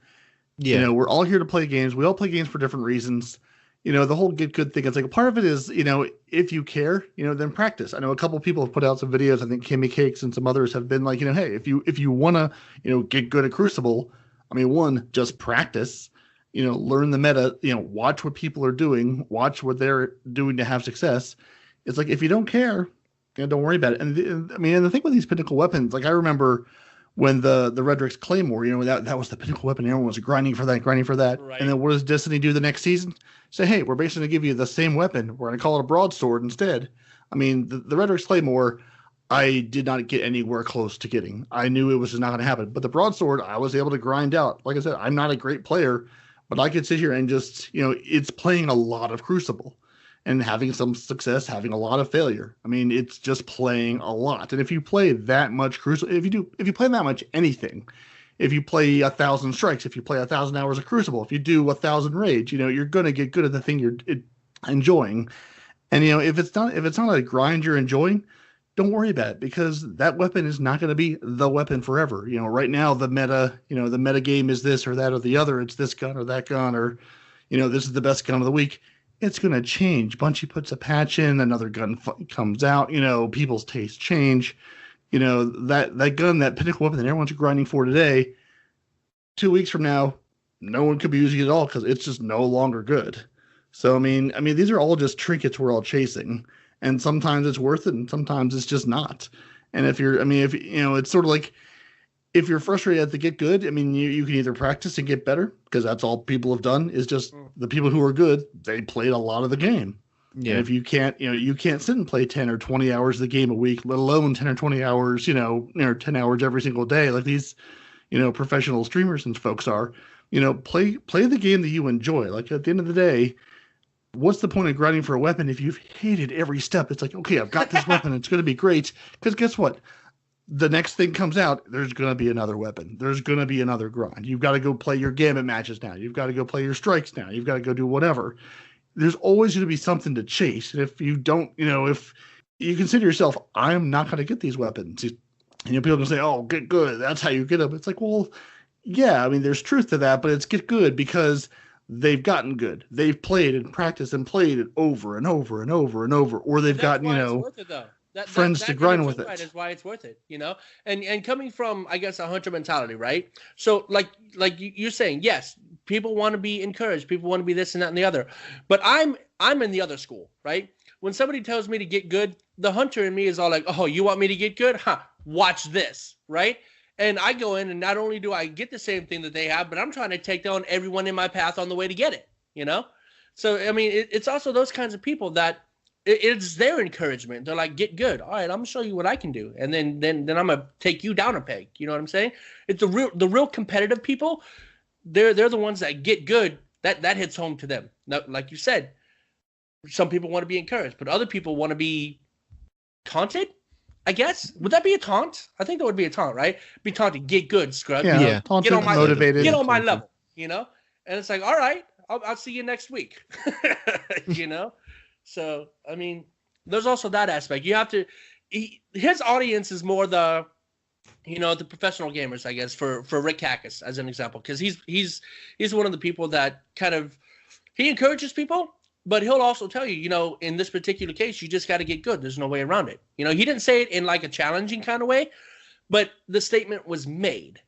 Yeah. We're all here to play games. We all play games for different reasons. The whole get good thing, it's like a part of it is, if you care, then practice. I know a couple of people have put out some videos. I think Kimmy Cakes and some others have been like, hey, if you want to, get good at Crucible, I mean, one, just practice, learn the meta, watch what people are doing, watch what they're doing to have success. It's like, if you don't care, don't worry about it. And the thing with these pinnacle weapons, like I remember when the Redrix Claymore, that was the pinnacle weapon. Everyone was grinding for that. Right. And then what does Destiny do the next season? Say, hey, we're basically going to give you the same weapon. We're going to call it a broadsword instead. I mean, the Redrix Claymore, I did not get anywhere close to getting. I knew it was just not going to happen. But the broadsword, I was able to grind out. Like I said, I'm not a great player, but I could sit here and just, it's playing a lot of Crucible. and having some success, having a lot of failure. I mean, it's just playing a lot. And if you play that much Crucible, if you play that much anything, if you play 1,000 strikes, if you play 1,000 hours of Crucible, if you do 1,000 raids, you're gonna get good at the thing you're enjoying. And if it's not a grind you're enjoying, don't worry about it, because that weapon is not going to be the weapon forever. Right now the meta game is this or that or the other. It's this gun or that gun, or this is the best gun of the week. It's going to change. Bungie puts a patch in, another gun comes out. People's tastes change. That gun, that pinnacle weapon that everyone's grinding for today, 2 weeks from now, no one could be using it at all because it's just no longer good. So I mean, these are all just trinkets we're all chasing. And sometimes it's worth it, and sometimes it's just not. And if it's sort of like, if you're frustrated at the get good, I mean, you can either practice and get better, because that's all people have done, is just the people who are good, they played a lot of the game. Yeah. And if you can't, you can't sit and play 10 or 20 hours of the game a week, let alone 10 or 20 hours, 10 hours every single day, like these, professional streamers and folks are, play the game that you enjoy. Like, at the end of the day, what's the point of grinding for a weapon if you've hated every step? It's like, okay, I've got this weapon. It's going to be great. Because guess what? The next thing comes out, there's going to be another weapon. There's going to be another grind. You've got to go play your Gambit matches now. You've got to go play your strikes now. You've got to go do whatever. There's always going to be something to chase. And if you don't, if you consider yourself, I'm not going to get these weapons. People can say, oh, get good. That's how you get them. It's like, well, yeah, I mean, there's truth to that, but it's get good because they've gotten good. They've played and practiced and played it over and over and over and over, or they've gotten, friends to grind with it. That is why it's worth it, And coming from, I guess, a hunter mentality, right? So like you're saying, yes, people want to be encouraged. People want to be this and that and the other. But I'm in the other school, right? When somebody tells me to get good, the hunter in me is all like, oh, you want me to get good? Watch this, right? And I go in, and not only do I get the same thing that they have, but I'm trying to take down everyone in my path on the way to get it, So, I mean, it's also those kinds of people that it's their encouragement. They're like, get good. All right, I'm going to show you what I can do. And then I'm going to take you down a peg. You know what I'm saying? It's the real competitive people. They're the ones that get good. That hits home to them. Now, like you said, some people want to be encouraged, but other people want to be taunted. I guess. Would that be a taunt? I think that would be a taunt, right? Be taunted, get good, scrub. Yeah. Get on my motivated. Get on my level, And it's like, all right, I'll see you next week. So, I mean, there's also that aspect. You have to. His audience is more the professional gamers, I guess, for Rick Cackus as an example, because he's one of the people that kind of he encourages people. But he'll also tell you, in this particular case, you just got to get good. There's no way around it. He didn't say it in like a challenging kind of way, but the statement was made,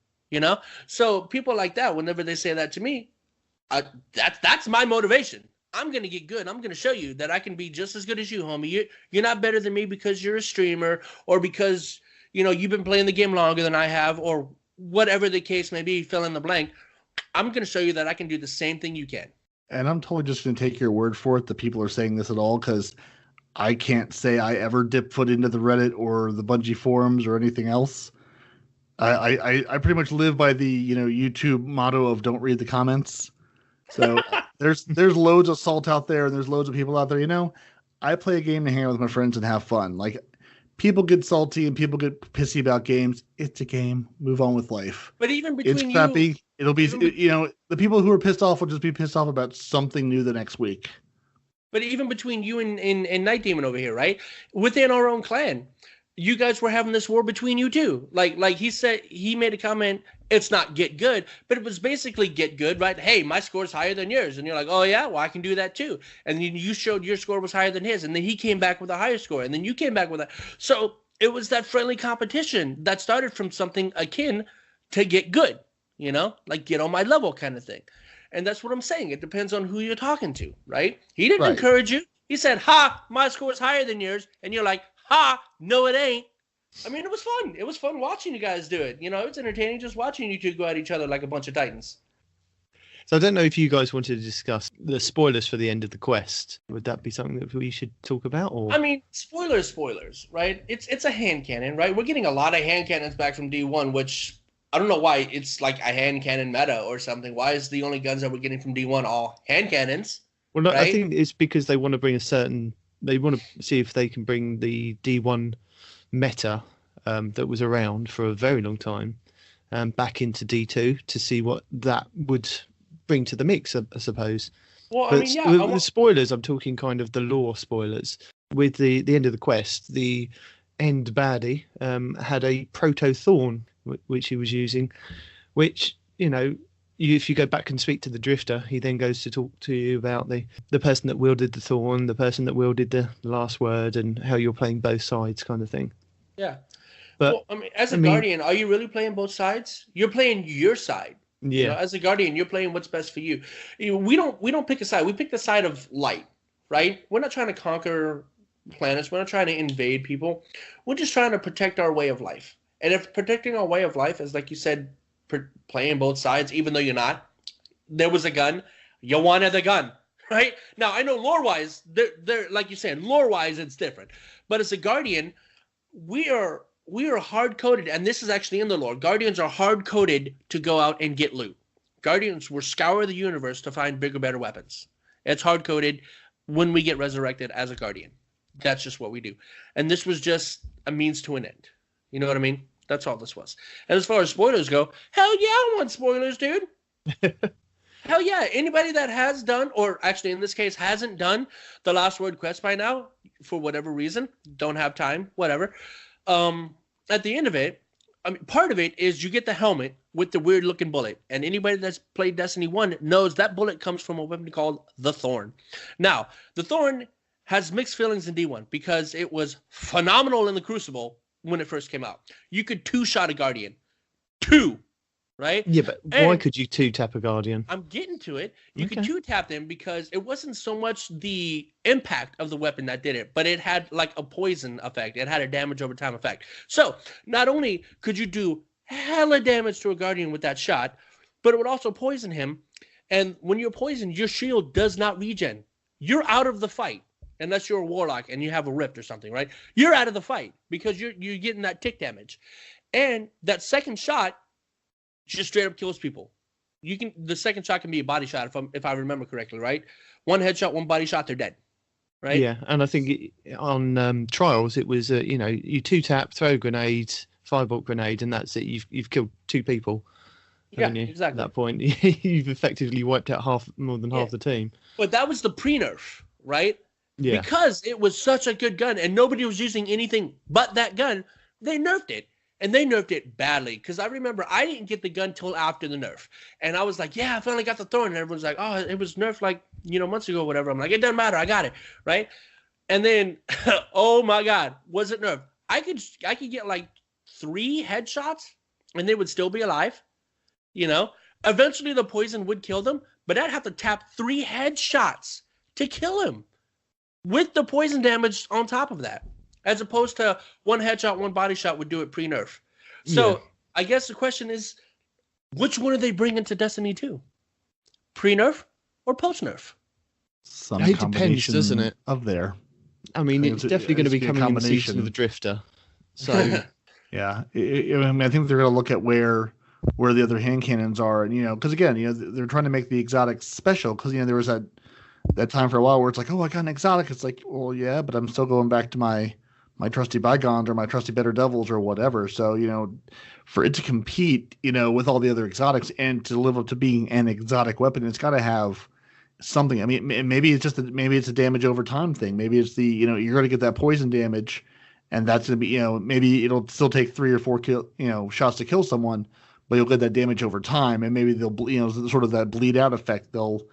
So people like that, whenever they say that to me, that's my motivation. I'm going to get good. I'm going to show you that I can be just as good as you, homie. You're not better than me because you're a streamer or because, you've been playing the game longer than I have or whatever the case may be, fill in the blank. I'm going to show you that I can do the same thing you can. And I'm totally just going to take your word for it that people are saying this at all, because I can't say I ever dip foot into the Reddit or the Bungie forums or anything else. I pretty much live by the YouTube motto of don't read the comments. So there's loads of salt out there and there's loads of people out there. I play a game to hang out with my friends and have fun. Like, people get salty and people get pissy about games. It's a game. Move on with life. But even between it's crappy. It'll be, the people who are pissed off will just be pissed off about something new the next week. But even between you and Night Demon over here, right? Within our own clan, you guys were having this war between you two. Like he said, he made a comment, it's not get good, but it was basically get good, right? Hey, my score's higher than yours. And you're like, oh yeah, well, I can do that too. And then you showed your score was higher than his. And then he came back with a higher score. And then you came back with that. So it was that friendly competition that started from something akin to get good. Like get on my level kind of thing. And that's what I'm saying. It depends on who you're talking to, right? He didn't encourage you. He said, ha, my score is higher than yours. And you're like, ha, no, it ain't. I mean, it was fun. It was fun watching you guys do it. It's entertaining just watching you two go at each other like a bunch of titans. So I don't know if you guys wanted to discuss the spoilers for the end of the quest. Would that be something that we should talk about? Or I mean, spoilers, right? It's a hand cannon, right? We're getting a lot of hand cannons back from D1, which I don't know why it's like a hand cannon meta or something. Why is the only guns that we're getting from D1 all hand cannons? Well, no, I right? think it's because they want to bring they want to see if they can bring the D1 meta that was around for a very long time back into D2 to see what that would bring to the mix, I suppose. Well, I But mean, yeah, with the spoilers, I'm talking kind of the lore spoilers. With the end of the quest, the end baddie had a proto thorn which he was using, which if you go back and speak to the drifter, he then goes to talk to you about the person that wielded the thorn, the person that wielded the last word, and how you're playing both sides, kind of thing. yeah. But Well, I mean, as a guardian, are you really playing both sides? You're playing your side. yeah, As a guardian, you're playing what's best for you. We don't pick a side. We pick the side of light, right? We're not trying to conquer planets. We're not trying to invade people. We're just trying to protect our way of life. And if protecting our way of life is, like you said, playing both sides, even though you're not, there was a gun, you wanted the gun, right? Now, I know lore-wise, they're like you said, lore-wise, it's different. But as a guardian, we are hard-coded, and this is actually in the lore. Guardians are hard-coded to go out and get loot. Guardians will scour the universe to find bigger, better weapons. It's hard-coded when we get resurrected as a guardian. That's just what we do. And this was just a means to an end. You know what I mean? That's all this was. And as far as spoilers go, hell yeah, I want spoilers, dude. Hell yeah. Anybody that has done, or actually in this case hasn't done the Last Word quest by now, for whatever reason, don't have time, whatever. At the end of it, I mean, part of it is you get the helmet with the weird looking bullet. And anybody that's played Destiny 1 knows that bullet comes from a weapon called the Thorn. Now, the Thorn has mixed feelings in D1 because it was phenomenal in the Crucible when it first came out. You could two-shot a Guardian. Right? Yeah, but why could you two-tap a Guardian? I'm getting to it. You could two-tap them because it wasn't so much the impact of the weapon that did it, but it had like a poison effect. It had a damage over time effect. So not only could you do hella damage to a Guardian with that shot, but it would also poison him. And when you're poisoned, your shield does not regen. You're out of the fight. Unless you're a warlock and you have a rift or something, right? You're out of the fight because you're getting that tick damage. And that second shot just straight up kills people. The second shot can be a body shot if I remember correctly, right? One headshot, one body shot, they're dead. Right? Yeah, and I think on trials it was you two-tap, throw a grenade, firebolt grenade, and that's it. You've killed two people. Yeah, you? exactly. At that point, you've effectively wiped out more than half the team. But that was the pre-nerf, right? Yeah. Because it was such a good gun and nobody was using anything but that gun, they nerfed it. And they nerfed it badly. Because I remember I didn't get the gun till after the nerf. And I was like, yeah, I finally got the Thorn. And everyone's like, oh, it was nerfed like, months ago or whatever. I'm like, it doesn't matter. I got it. Right? And then, oh my God, was it nerfed? I could get like 3 headshots and they would still be alive. Eventually the poison would kill them. But I'd have to tap 3 headshots to kill him. With the poison damage on top of that, as opposed to one headshot, one body shot would do it pre-nerf. So I guess the question is, which one are they bringing to Destiny 2? Pre-nerf or post-nerf? It depends, doesn't it? Of there. I mean, it's definitely going to be coming in the season of the Drifter. So yeah, I think they're going to look at where the other hand cannons are, and because again, they're trying to make the exotics special because there was that time for a while where it's like, oh, I got an exotic. It's like, well, yeah, but I'm still going back to my trusty bygones or my trusty better devils or whatever. So, for it to compete, with all the other exotics and to live up to being an exotic weapon, it's got to have something. I mean, maybe it's a damage over time thing. Maybe it's you're going to get that poison damage and that's going to be, maybe it'll still take 3 or 4 shots to kill someone, but you'll get that damage over time. And maybe they'll, sort of that bleed out effect, you'll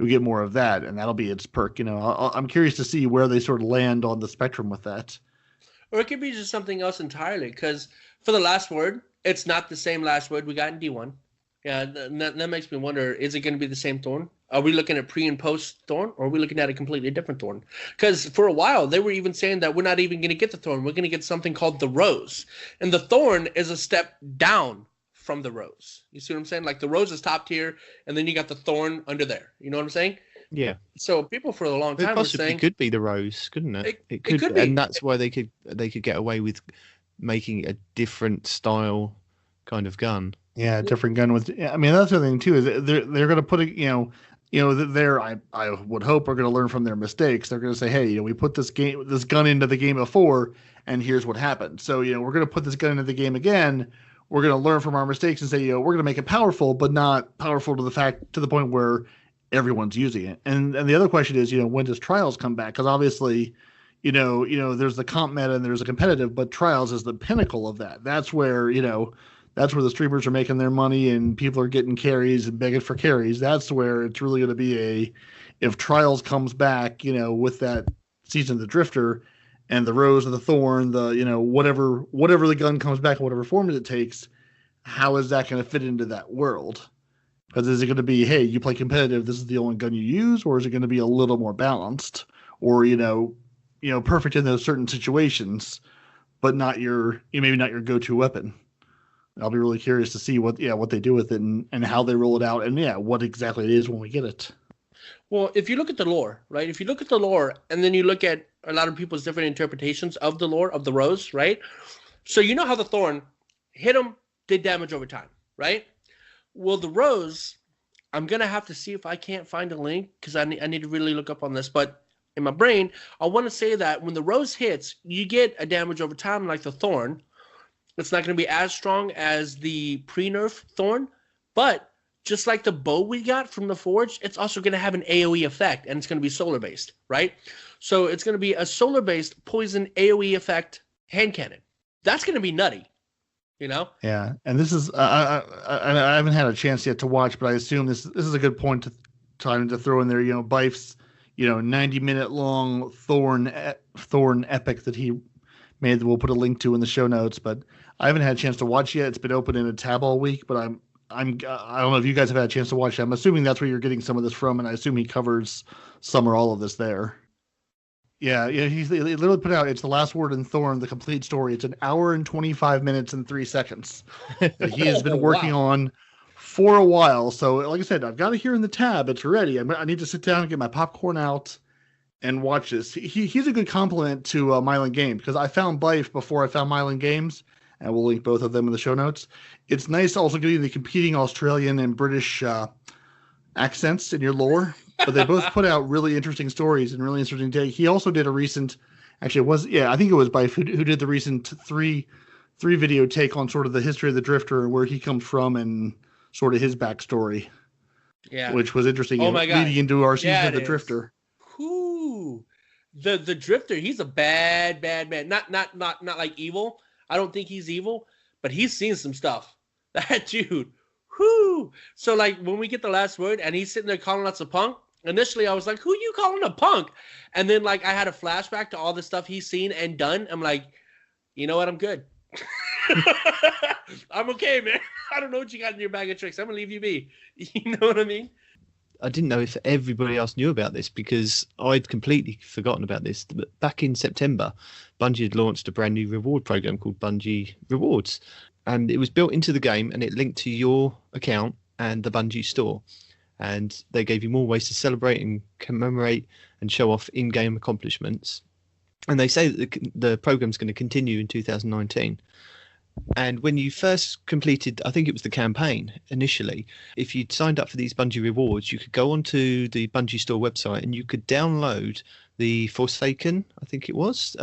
get more of that, and that'll be its perk. I'm curious to see where they sort of land on the spectrum with that. Or it could be just something else entirely, because for the Last Word, it's not the same Last Word we got in D1. Yeah, that makes me wonder, is it going to be the same Thorn? Are we looking at pre and post Thorn, or are we looking at a completely different Thorn? Because for a while, they were even saying that we're not even going to get the Thorn. We're going to get something called the Rose. And the Thorn is a step down from the Rose. You see what I'm saying? Like the Rose is top tier, and then you got the Thorn under there. You know what I'm saying? Yeah. So people for a long time were saying it could be the Rose, couldn't it? It could be, and that's why they could get away with making a different style kind of gun. Yeah, different gun with. I mean, that's the thing too is they're going to put it. I would hope are going to learn from their mistakes. They're going to say, hey, we put this gun into the game before, and here's what happened. So, we're going to put this gun into the game again. We're going to learn from our mistakes and say, we're going to make it powerful, but not powerful to the point where everyone's using it. And the other question is, when does Trials come back? Because obviously, there's the comp meta and there's a competitive, but Trials is the pinnacle of that. That's where, that's where the streamers are making their money and people are getting carries and begging for carries. That's where it's really going to be if Trials comes back, with that Season of the Drifter and the Rose and the Thorn, whatever the gun comes back in whatever form it takes, how is that going to fit into that world? Because is it going to be, hey, you play competitive, this is the only gun you use, or is it going to be a little more balanced, or perfect in those certain situations, but maybe not your go-to weapon? I'll be really curious to see what they do with it and how they roll it out, and what exactly it is when we get it. Well, if you look at the lore, right? If you look at the lore, and then you look at a lot of people's different interpretations of the lore of the Rose, right? So you know how the Thorn hit them, did damage over time, right? Well, the Rose, I'm going to have to see if I can't find a link because I need to really look up on this. But in my brain, I want to say that when the Rose hits, you get a damage over time like the Thorn. It's not going to be as strong as the pre-nerf Thorn. But just like the bow we got from the Forge, it's also going to have an AoE effect. And it's going to be solar-based, right? So it's going to be a solar-based poison AoE effect hand cannon. That's going to be nutty. Yeah, and this is I haven't had a chance yet to watch, but I assume this is a good point to throw in there. Bife's 90-minute long Thorn epic that he made that we'll put a link to in the show notes. But I haven't had a chance to watch yet. It's been open in a tab all week, but I don't know if you guys have had a chance to watch it. I'm assuming that's where you're getting some of this from, and I assume he covers some or all of this there. Yeah, he literally put out, it's the last word in Thorn, the complete story. It's an hour and 25 minutes and 3 seconds that he has been working on for a while. So, like I said, I've got it here in the tab. It's ready. I need to sit down and get my popcorn out and watch this. He's a good compliment to Mylan Games, because I found Bife before I found Mylan Games, and we'll link both of them in the show notes. It's nice also getting the competing Australian and British accents in your lore. But they both put out really interesting stories and really interesting take. He also did a recent, I think it was Bife who did the recent three video take on sort of the history of the Drifter and where he comes from and sort of his backstory. Yeah, which was interesting. Oh my God. Leading into our season of the Drifter. Whoo, the Drifter. He's a bad man. Not like evil. I don't think he's evil, but he's seen some stuff. That dude. Whoo. So like when we get the last word and he's sitting there calling us a punk. Initially, I was like, who you calling a punk? And then, like, I had a flashback to all the stuff he's seen and done. I'm like, you know what? I'm good. I'm okay, man. I don't know what you got in your bag of tricks. I'm going to leave you be. You know what I mean? I didn't know if everybody else knew about this because I'd completely forgotten about this. But back in September, Bungie had launched a brand new reward program called Bungie Rewards. And it was built into the game and it linked to your account and the Bungie store. And they gave you more ways to celebrate and commemorate and show off in-game accomplishments. And they say that the program's going to continue in 2019. And when you first completed, I think it was the campaign initially, if you'd signed up for these Bungie rewards, you could go onto the Bungie store website and you could download the Forsaken, I think it was,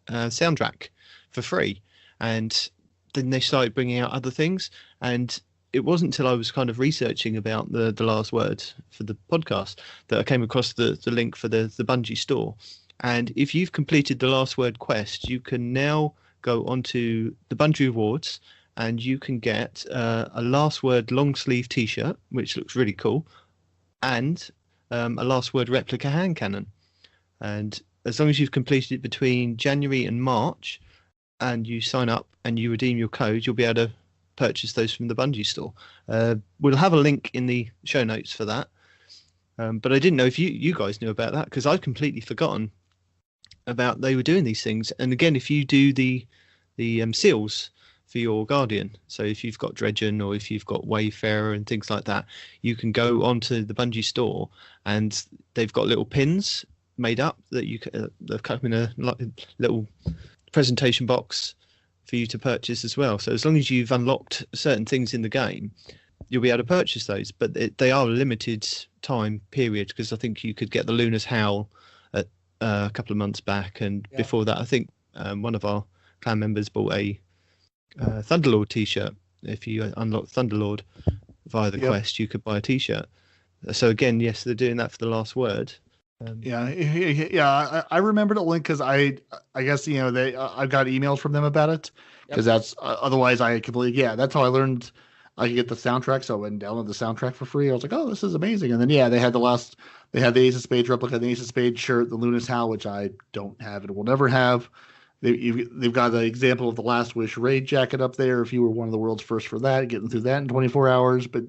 soundtrack for free. And then they started bringing out other things. And it wasn't until I was kind of researching about the last word for the podcast that I came across the link for the Bungie store. And if you've completed the last word quest, you can now go onto the Bungie rewards and you can get a last word long sleeve t-shirt, which looks really cool, and a last word replica hand cannon. And as long as you've completed it between January and March and you sign up and you redeem your code, you'll be able to purchase those from the Bungie store. We'll have a link in the show notes for that. But I didn't know if you guys knew about that because I'd completely forgotten about they were doing these things. And again, if you do the seals for your Guardian, so if you've got Dredgen or if you've got Wayfarer and things like that, you can go onto the Bungie store and they've got little pins made up that you they've come in a little presentation box for you to purchase as well. So as long as you've unlocked certain things in the game, you'll be able to purchase those, but they are a limited time period, because I think you could get the Luna's Howl at a couple of months back, and before that I think one of our clan members bought a Thunderlord t-shirt. If you unlock Thunderlord via the quest, you could buy a t-shirt. So again, yes, they're doing that for the last word. I remembered a link because I guess I've got emails from them about it, because that's otherwise I completely that's how I learned I could get the soundtrack. So I went and downloaded the soundtrack for free. I was like, oh, this is amazing. And then they had the Ace of Spades replica, the Ace of Spades shirt, the Luna's Howl, which I don't have and will never have. They've got the example of the Last Wish raid jacket up there. If you were one of the world's first for that, getting through that in 24 hours. But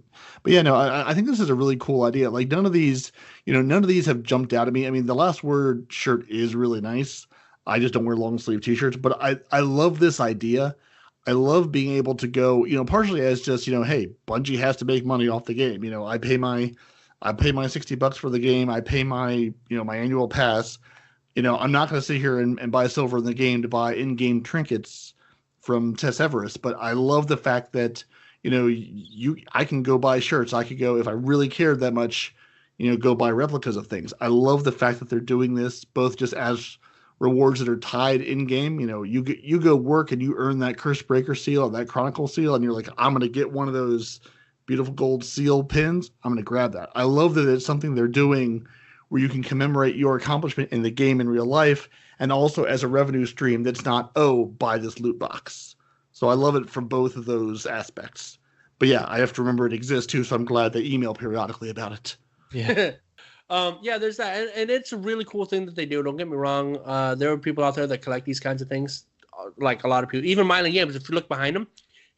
I think this is a really cool idea. Like none of these have jumped out at me. I mean, the Last Word shirt is really nice. I just don't wear long sleeve t-shirts, but I love this idea. I love being able to go, partially as just, hey, Bungie has to make money off the game. I pay my $60 for the game. I pay my, my annual pass. I'm not going to sit here and buy silver in the game to buy in-game trinkets from Tess Everest, but I love the fact that, I can go buy shirts. I could go, if I really cared that much, go buy replicas of things. I love the fact that they're doing this both just as rewards that are tied in-game. You go work and you earn that Curse Breaker seal, that Chronicle seal, and you're like, I'm going to get one of those beautiful gold seal pins. I'm going to grab that. I love that it's something they're doing where you can commemorate your accomplishment in the game in real life, and also as a revenue stream that's not, buy this loot box. So I love it from both of those aspects. But I have to remember it exists too, so I'm glad they email periodically about it. Yeah. There's that. And it's a really cool thing that they do. Don't get me wrong. There are people out there that collect these kinds of things, like a lot of people. Even Mylan Games, if you look behind him,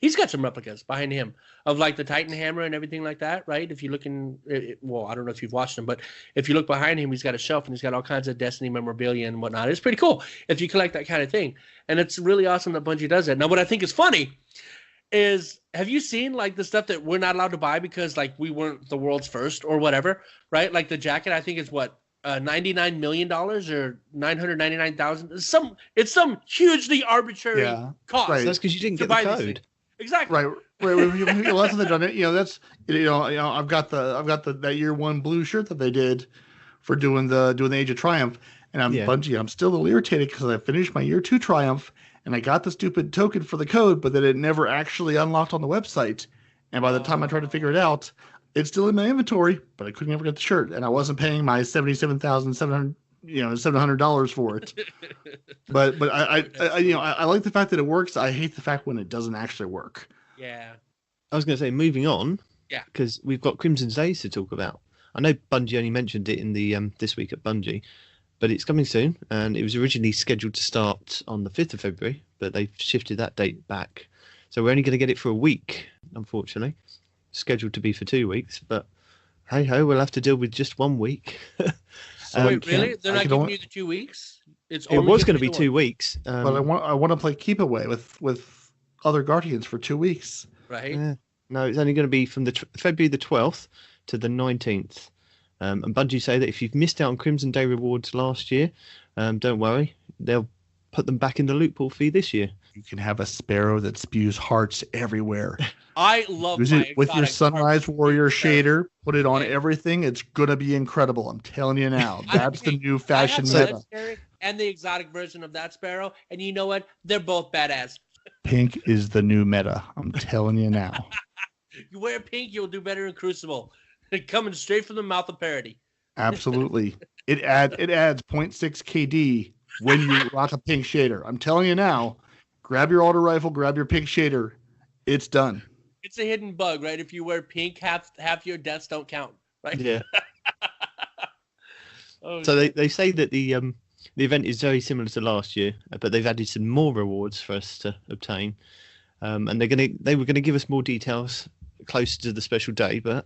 he's got some replicas behind him of like the Titan Hammer and everything like that, right? If you look I don't know if you've watched him, but if you look behind him, he's got a shelf and he's got all kinds of Destiny memorabilia and whatnot. It's pretty cool if you collect that kind of thing. And it's really awesome that Bungie does that. Now, what I think is funny is, have you seen like the stuff that we're not allowed to buy because like we weren't the world's first or whatever, right? Like the jacket, I think is what, $99 million or 999,000. It's some hugely arbitrary cost. Right. That's because you didn't get the code. Exactly. Right. Less than they've done it. That's I've got that year one blue shirt that they did for doing the Age of Triumph, and Bungie. I'm still a little irritated because I finished my year 2 Triumph and I got the stupid token for the code, but then it never actually unlocked on the website. And by the time I tried to figure it out, it's still in my inventory, but I couldn't ever get the shirt, and I wasn't paying my $77,700 for it. but I like the fact that it works. I hate the fact when it doesn't actually work. Yeah. I was going to say, moving on. Yeah. Because we've got Crimson's Days to talk about. I know Bungie only mentioned it in the This Week at Bungie, but it's coming soon, and it was originally scheduled to start on the 5th of February, but they've shifted that date back. So we're only going to get it for a week, unfortunately. Scheduled to be for 2 weeks, but hey ho, we'll have to deal with just 1 week. So wait, really? They're not giving you the 2 weeks? It was going to be 2 weeks. But I want to play Keep Away with other Guardians for 2 weeks. Right. No, it's only going to be from the February the 12th to the 19th. And Bungie say that if you've missed out on Crimson Day rewards last year, don't worry, they'll put them back in the loot pool for you this year. You can have a sparrow that spews hearts everywhere. I love Use it with your Sunrise Warrior shader. Put it on everything. It's gonna be incredible. I'm telling you now. That's the new fashion meta. And the exotic version of that sparrow, and you know what? They're both badass. Pink is the new meta. I'm telling you now. You wear pink, you'll do better in Crucible. Coming straight from the mouth of Parody. Absolutely. It adds 0.6 KD when you rock a pink shader. I'm telling you now. Grab your auto rifle, grab your pink shader. It's done. It's a hidden bug, right? If you wear pink, half your deaths don't count, right? Yeah. So they say that the event is very similar to last year, but they've added some more rewards for us to obtain, and they were gonna give us more details closer to the special day. But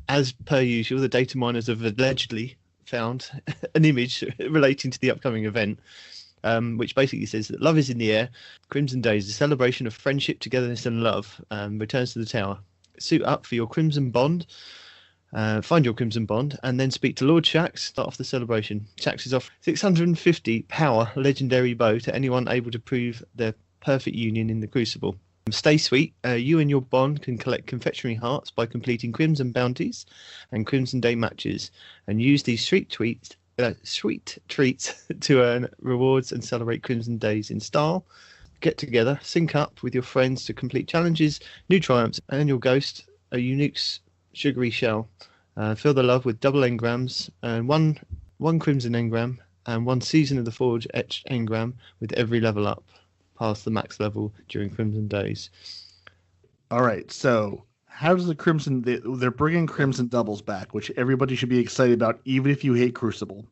as per usual, the data miners have allegedly found an image relating to the upcoming event. Which basically says that love is in the air. Crimson Days, a celebration of friendship, togetherness, and love, returns to the tower. Suit up for your Crimson Bond. Find your Crimson Bond, and then speak to Lord Shax. Start off the celebration. Shax is off 650 power legendary bow to anyone able to prove their perfect union in the Crucible. Stay sweet. You and your bond can collect confectionery hearts by completing Crimson Bounties and Crimson Day matches, and use these sweet treats to earn rewards and celebrate Crimson Days in style. Get together, sync up with your friends to complete challenges, new triumphs, and your ghost a unique sugary shell. Fill the love with double engrams and one Crimson engram and one Season of the Forge etched engram with every level up past the max level during Crimson Days. All right, so how does the Crimson... They're bringing Crimson Doubles back, which everybody should be excited about, even if you hate Crucible.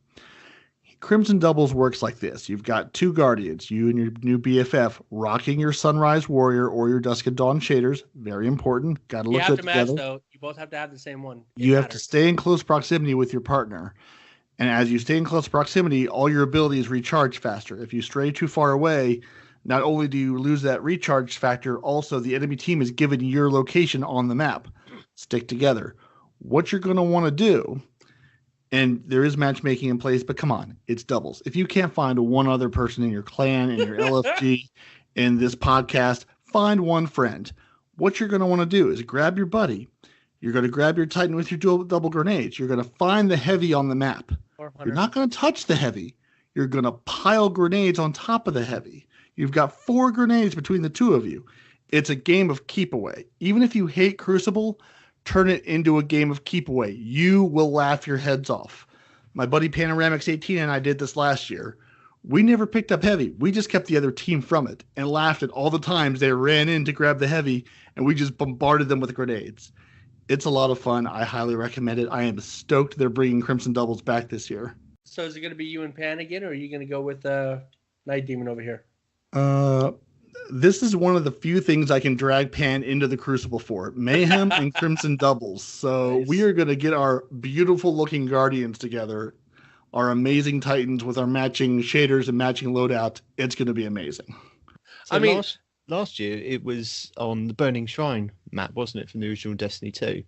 Crimson Doubles works like this. You've got 2 Guardians, you and your new BFF, rocking your Sunrise Warrior or your Dusk and Dawn shaders. Very important. Got to look good together. You have to match, though. You both have to have the same one. You have to stay in close proximity with your partner. And as you stay in close proximity, all your abilities recharge faster. If you stray too far away... Not only do you lose that recharge factor, also the enemy team is given your location on the map. Stick together. What you're going to want to do, and there is matchmaking in place, but come on, it's doubles. If you can't find one other person in your clan, in your LFG, in this podcast, find one friend. What you're going to want to do is grab your buddy. You're going to grab your Titan with your double grenades. You're going to find the heavy on the map. You're not going to touch the heavy. You're going to pile grenades on top of the heavy. You've got 4 grenades between the 2 of you. It's a game of keep away. Even if you hate Crucible, turn it into a game of keep away. You will laugh your heads off. My buddy Panoramix 18 and I did this last year. We never picked up heavy. We just kept the other team from it and laughed at all the times they ran in to grab the heavy and we just bombarded them with grenades. It's a lot of fun. I highly recommend it. I am stoked they're bringing Crimson Doubles back this year. So is it going to be you and Pan again, or are you going to go with Night Demon over here? This is one of the few things I can drag Pan into the Crucible for. Mayhem and Crimson Doubles. So nice. We are going to get our beautiful looking Guardians together, our amazing Titans with our matching shaders and matching loadout. It's going to be amazing. So I mean, last year it was on the Burning Shrine map, wasn't it, from the original Destiny 2?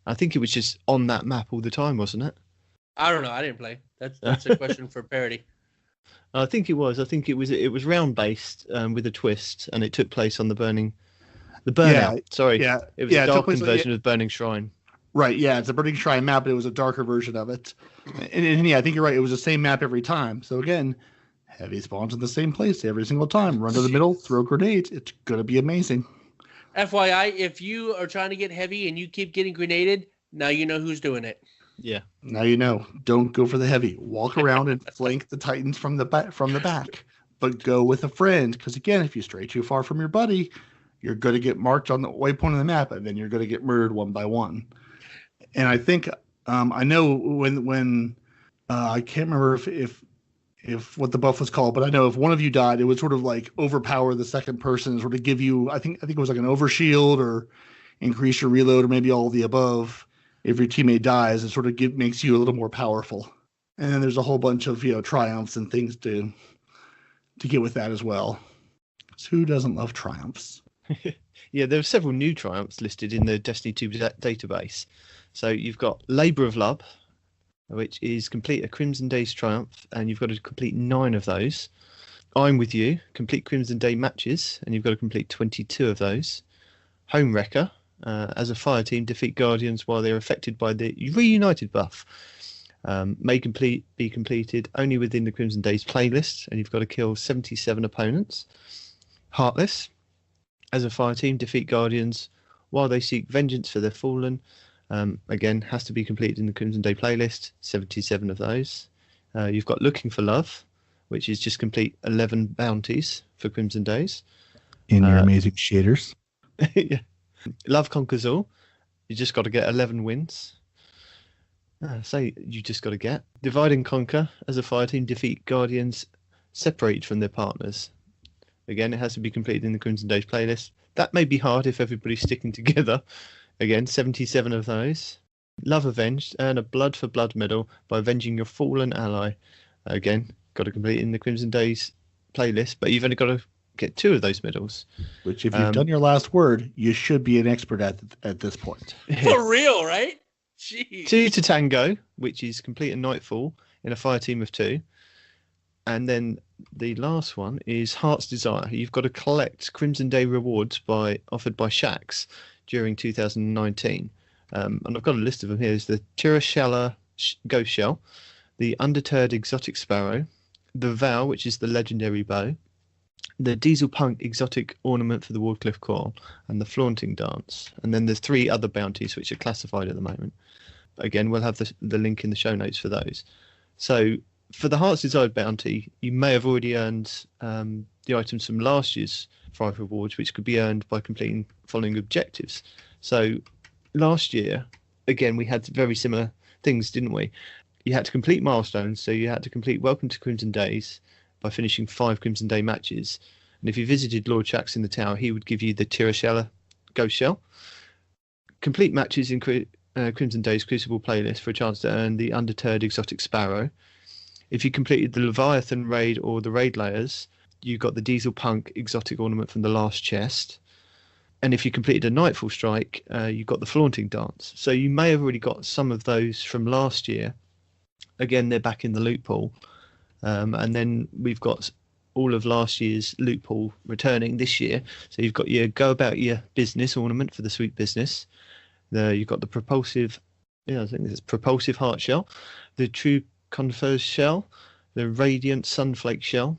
I think it was just on that map all the time, wasn't it? I don't know. I didn't play. That's a question for parody. I think it was. It was round based with a twist, and it took place on the Burnout. Yeah, sorry. Yeah, it was a darkened version of Burning Shrine. Right. Yeah, it's a Burning Shrine map, but it was a darker version of it. And yeah, I think you're right. It was the same map every time. So again, heavy spawns in the same place every single time. Run to the middle, throw grenades. It's gonna be amazing. FYI, if you are trying to get heavy and you keep getting grenaded, now you know who's doing it. Yeah. Now you know. Don't go for the heavy. Walk around and flank the Titans from the back. But go with a friend, because again, if you stray too far from your buddy, you're going to get marked on the waypoint of the map, and then you're going to get murdered one by one. And I think I know when I can't remember if what the buff was called, but I know if one of you died, it would sort of like overpower the second person, and sort of give you I think it was like an overshield or increase your reload or maybe all of the above. If your teammate dies, it sort of makes you a little more powerful. And then there's a whole bunch of triumphs and things to get with that as well. So who doesn't love triumphs? Yeah, there are several new triumphs listed in the Destiny 2 database. So you've got Labour of Love, which is complete a Crimson Days triumph, and you've got to complete 9 of those. I'm With You, complete Crimson Day matches, and you've got to complete 22 of those. Home Wrecker. As a fire team, defeat Guardians while they're affected by the Reunited buff. May be completed only within the Crimson Days playlist, and you've got to kill 77 opponents. Heartless. As a fire team, defeat Guardians while they seek vengeance for their fallen. Again, has to be completed in the Crimson Day playlist, 77 of those. You've got Looking for Love, which is just complete 11 bounties for Crimson Days. In your amazing shaders. Yeah. Love Conquers All. You just got to get 11 wins. You just got to get. Divide and Conquer. As a fire team, defeat Guardians separated from their partners. Again, it has to be completed in the Crimson Days playlist. That may be hard if everybody's sticking together. Again, 77 of those. Love Avenged. Earn a Blood for Blood medal by avenging your fallen ally. Again, got to complete in the Crimson Days playlist, but you've only got to get 2 of those medals. Which, if you've done your last word, you should be an expert at this point. For real, right? Jeez. 2 to Tango, which is complete a Nightfall in a fire team of 2. And then the last one is Heart's Desire. You've got to collect Crimson Day rewards offered by Shaxx during 2019. And I've got a list of them here. There's the Tirashella Ghost Shell, the Undeterred Exotic Sparrow, the Vow, which is the legendary bow, the Diesel Punk exotic ornament for the Wardcliff Coil, and the Flaunting Dance. And then there's 3 other bounties which are classified at the moment. Again, we'll have the link in the show notes for those. So for the Heart's Desired bounty, you may have already earned the items from last year's 5 rewards, which could be earned by completing following objectives. So last year, again, we had very similar things, didn't we? You had to complete milestones, so you had to complete Welcome to Crimson Days by finishing 5 Crimson Day matches. And if you visited Lord Shaxx in the tower, he would give you the Tirashella Ghost Shell. Complete matches in Crimson Days Crucible playlist for a chance to earn the Undeterred Exotic Sparrow. If you completed the Leviathan raid or the raid layers, you got the Diesel Punk exotic ornament from the last chest. And if you completed a Nightfall Strike, you got the Flaunting Dance. So you may have already got some of those from last year. Again, they're back in the loot pool. And then we've got all of last year's loot pool returning this year. So you've got your Go About Your Business ornament for the Sweet Business. You've got the Propulsive Heart Shell, the True Converse Shell, the Radiant Sunflake Shell,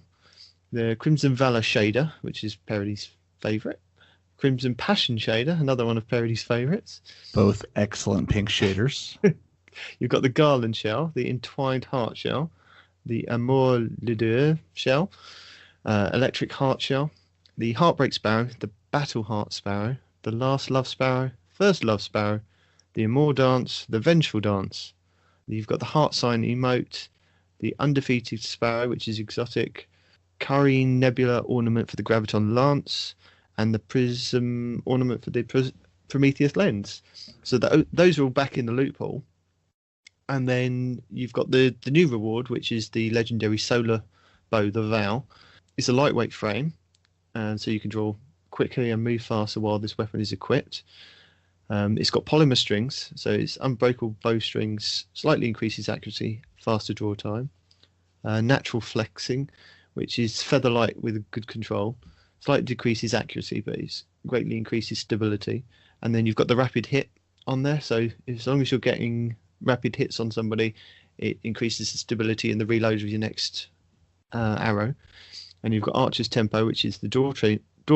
the Crimson Valor Shader, which is Parody's favourite, Crimson Passion Shader, another one of Parody's favourites. Both excellent pink shaders. You've got the Garland Shell, the Entwined Heart Shell, the Amour Leader Shell, Electric Heart Shell, the Heartbreak Sparrow, the Battle Heart Sparrow, the Last Love Sparrow, First Love Sparrow, the Amour Dance, the Vengeful Dance. You've got the Heart Sign Emote, the Undefeated Sparrow, which is exotic, Carine Nebula ornament for the Graviton Lance, and the Prism ornament for the Prometheus Lens. So those are all back in the loot pool. And then you've got the new reward, which is the legendary solar bow, the Vow. It's a lightweight frame, and so you can draw quickly and move faster while this weapon is equipped. It's got polymer strings, so it's unbreakable bowstrings, slightly increases accuracy, faster draw time. Natural flexing, which is featherlight with good control, slightly decreases accuracy, but it greatly increases stability. And then you've got the rapid hit on there, so as long as you're getting rapid hits on somebody, it increases the stability and the reload of your next arrow. And you've got Archer's Tempo, which is the draw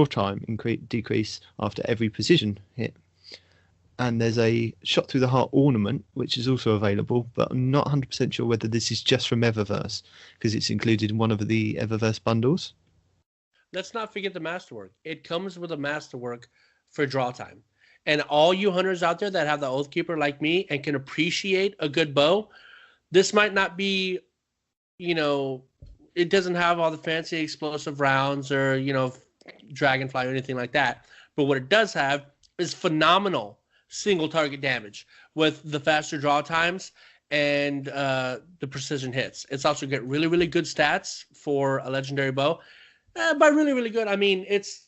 time decrease after every precision hit. And there's a Shot Through the Heart ornament, which is also available, but I'm not 100% sure whether this is just from Eververse, because it's included in one of the Eververse bundles. Let's not forget the Masterwork. It comes with a Masterwork for draw time. And all you hunters out there that have the Oathkeeper like me and can appreciate a good bow, this might not be, it doesn't have all the fancy explosive rounds or, Dragonfly or anything like that. But what it does have is phenomenal single target damage with the faster draw times and the precision hits. It's also got really, really good stats for a legendary bow. By really, really good, I mean it's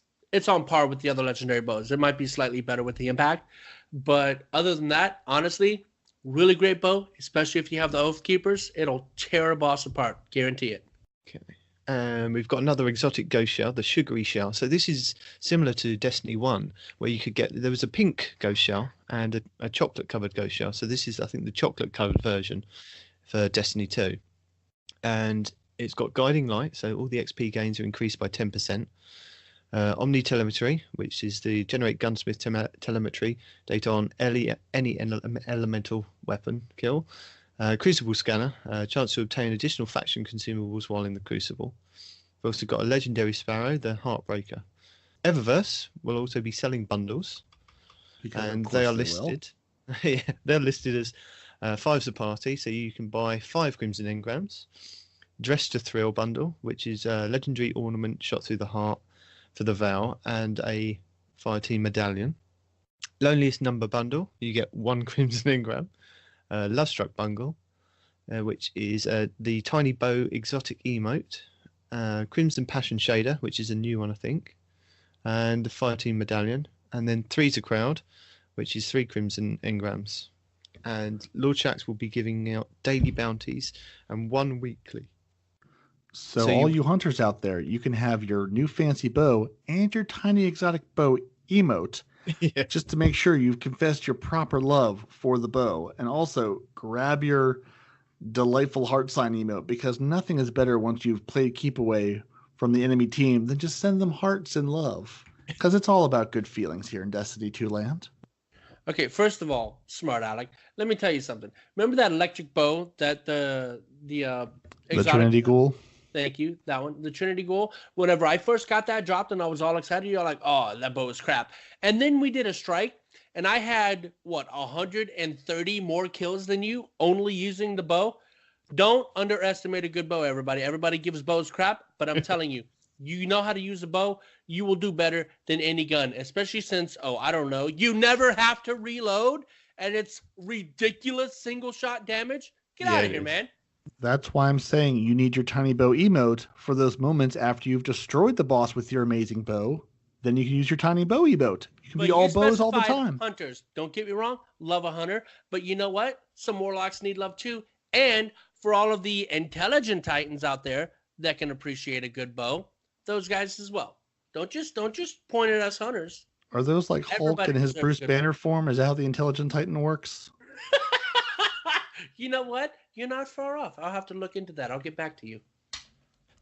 on par with the other legendary bows. It might be slightly better with the impact, but other than that, honestly, really great bow, especially if you have the Oath Keepers. It'll tear a boss apart, guarantee it. Okay. We've got another exotic ghost shell, the Sugary Shell. So this is similar to Destiny 1, where you could there was a pink ghost shell and a chocolate-covered ghost shell. So this is, I think, the chocolate-covered version for Destiny 2. And it's got Guiding Light, so all the XP gains are increased by 10%. Omni Telemetry, which is the generate gunsmith telemetry data on any elemental weapon kill. Crucible Scanner, chance to obtain additional faction consumables while in the Crucible. We've also got a legendary Sparrow, the Heartbreaker. Eververse will also be selling bundles, and they are listed. Yeah, they're listed as 5's a party, so you can buy 5 Crimson Engrams. Dress to Thrill bundle, which is a legendary ornament Shot Through the Heart for the Vow and a Fireteam medallion. Loneliest Number bundle, you get 1 Crimson Engram. Lovestruck bundle, which is the Tiny Bow exotic emote, Crimson Passion shader, which is a new one I think, and the Fireteam medallion, and then 3's a crowd, which is 3 Crimson Engrams. And Lord Shaxx will be giving out daily bounties and 1 weekly. So, So all you you hunters out there, you can have your new fancy bow and your tiny exotic bow emote yeah. just to make sure you've confessed your proper love for the bow. And also grab your delightful heart sign emote because nothing is better once you've played keep away from the enemy team than just send them hearts and love. Because it's all about good feelings here in Destiny 2 land. Okay, first of all, smart Alec, let me tell you something. Remember that electric bow that the The exotic? Trinity Ghoul. Thank you, that one, the Trinity Ghoul. Whenever I first got that dropped and I was all excited, you're like, "Oh, that bow is crap." And then we did a strike, and I had 130 more kills than you, only using the bow. Don't underestimate a good bow, everybody. Everybody gives bows crap, but I'm telling you, you know how to use a bow, you will do better than any gun, especially since, I don't know, you never have to reload and it's ridiculous single shot damage. Get out of here, man. That's why I'm saying you need your tiny bow emote for those moments after you've destroyed the boss with your amazing bow. Then you can use your tiny bow emote. You can But be all you bows all the specified time. hunters. Don't get me wrong, love a hunter, but you know what? Some warlocks need love too. And for all of the intelligent titans out there that can appreciate a good bow, those guys as well. Don't just point at us hunters. Are those like Hulk Everybody in his deserves Bruce a good Banner form? Is that how the Intelligent Titan works? You know what? You're not far off. I'll have to look into that. I'll get back to you.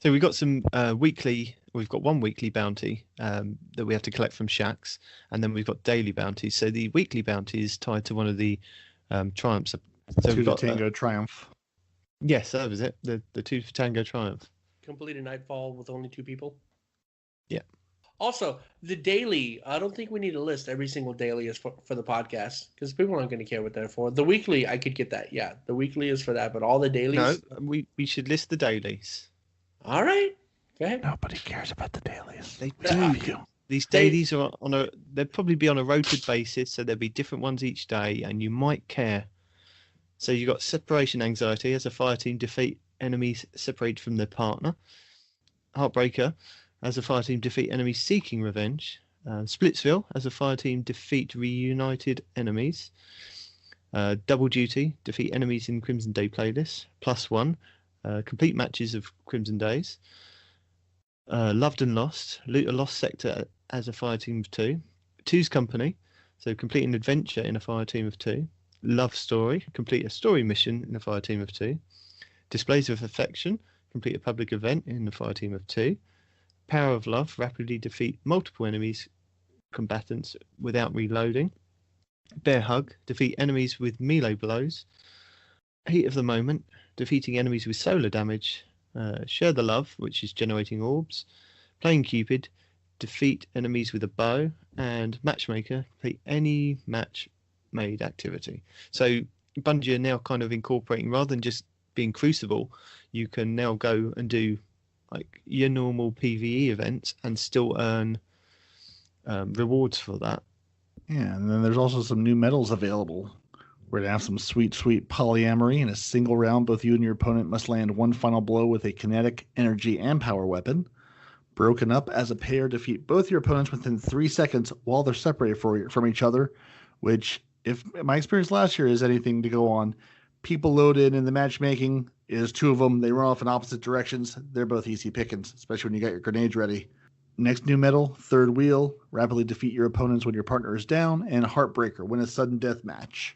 So we've got some we've got one weekly bounty that we have to collect from shacks, and then we've got daily bounties. So the weekly bounty is tied to one of the triumphs. So Two we've to got Tango Triumph. yes, that was it. The two for Tango Triumph. Complete a nightfall with only 2 people. Yeah. Also, the daily, I don't think we need a list. Every single daily is for the podcast because people aren't going to care what they're for. The weekly, I could get that. Yeah, the weekly is for that, but all the dailies. No, we should list the dailies. All right. Go ahead. Nobody cares about the dailies. They Love do. you. These dailies are they'd probably be on a rotated basis, so there'd be different ones each day, and you might care. So you've got separation anxiety as a fire team defeat enemies separated from their partner. Heartbreaker as a fire team defeat enemies seeking revenge. Splitsville as a fire team defeat reunited enemies. Double duty defeat enemies in Crimson Day playlist. +1 complete matches of Crimson Days. Loved and Lost loot a lost sector as a fire team of 2. Two's Company, so complete an adventure in a fire team of 2. Love Story, complete a story mission in a fire team of 2. Displays of Affection, complete a public event in a fire team of 2. Power of Love, rapidly defeat multiple enemies combatants without reloading. Bear Hug, defeat enemies with melee blows. Heat of the Moment, defeating enemies with solar damage. Share the Love, which is generating orbs. Playing Cupid, defeat enemies with a bow. And Matchmaker, complete any match made activity. So Bungie are now kind of incorporating, rather than just being Crucible, you can now go and do like your normal PvE events and still earn rewards for that. Yeah, and then there's also some new medals available. We're going to have some sweet, sweet polyamory. In a single round, both you and your opponent must land one final blow with a kinetic, energy, and power weapon. Broken up as a pair, defeat both your opponents within 3 seconds while they're separated from each other, which, if my experience last year is anything to go on, people loaded in the matchmaking is 2 of them. They run off in opposite directions. They're both easy pickings, especially when you got your grenades ready. Next new medal, Third Wheel. Rapidly defeat your opponents when your partner is down. And Heartbreaker, win a sudden death match.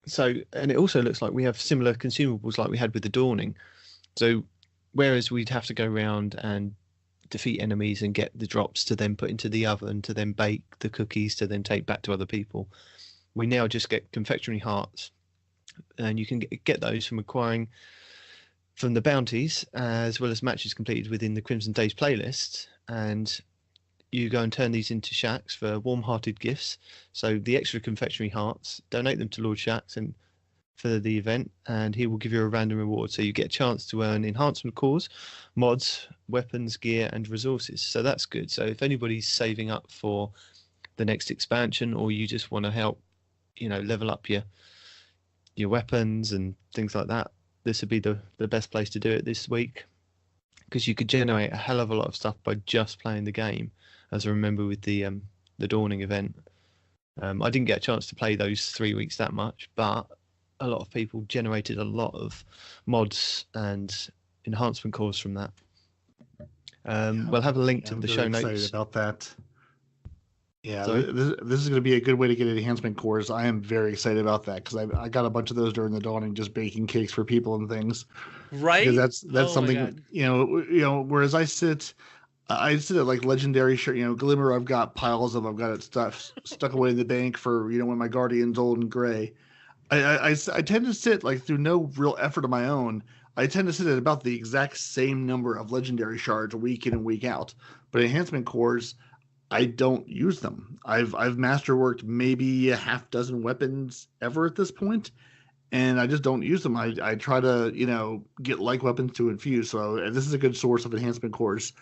So, and it also looks like we have similar consumables like we had with the Dawning. So, whereas we'd have to go around and defeat enemies and get the drops to then put into the oven, to then bake the cookies, to then take back to other people, we now just get confectionery hearts. And you can get those from acquiring from the bounties, as well as matches completed within the Crimson Days playlist. And you go and turn these into shacks for warm-hearted gifts. So the extra confectionery hearts, donate them to Lord Shacks and for the event, and he will give you a random reward. So you get a chance to earn enhancement cores, mods, weapons, gear, and resources. So that's good. So if anybody's saving up for the next expansion, or you just want to help, level up your weapons and things like that, this would be the best place to do it this week, because you could generate a hell of a lot of stuff by just playing the game. As I remember with the Dawning event, I didn't get a chance to play those 3 weeks that much, but a lot of people generated a lot of mods and enhancement cores from that. We'll have a link to I'm the very show excited notes. about that. Yeah, Sorry? this is going to be a good way to get enhancement cores. I am very excited about that because I got a bunch of those during the dawning, just baking cakes for people and things. Right? Because that's Oh my something God. Whereas I sit at like legendary shirt. Glimmer. I've got piles of. I've got it stuck away in the bank for when my Guardian's old and gray. I tend to sit like through no real effort of my own. I tend to sit at about the exact same number of legendary shards week in and week out. But enhancement cores, I don't use them. I've masterworked maybe a half dozen weapons ever at this point, and I just don't use them. I try to get like weapons to infuse. So this is a good source of enhancement cores.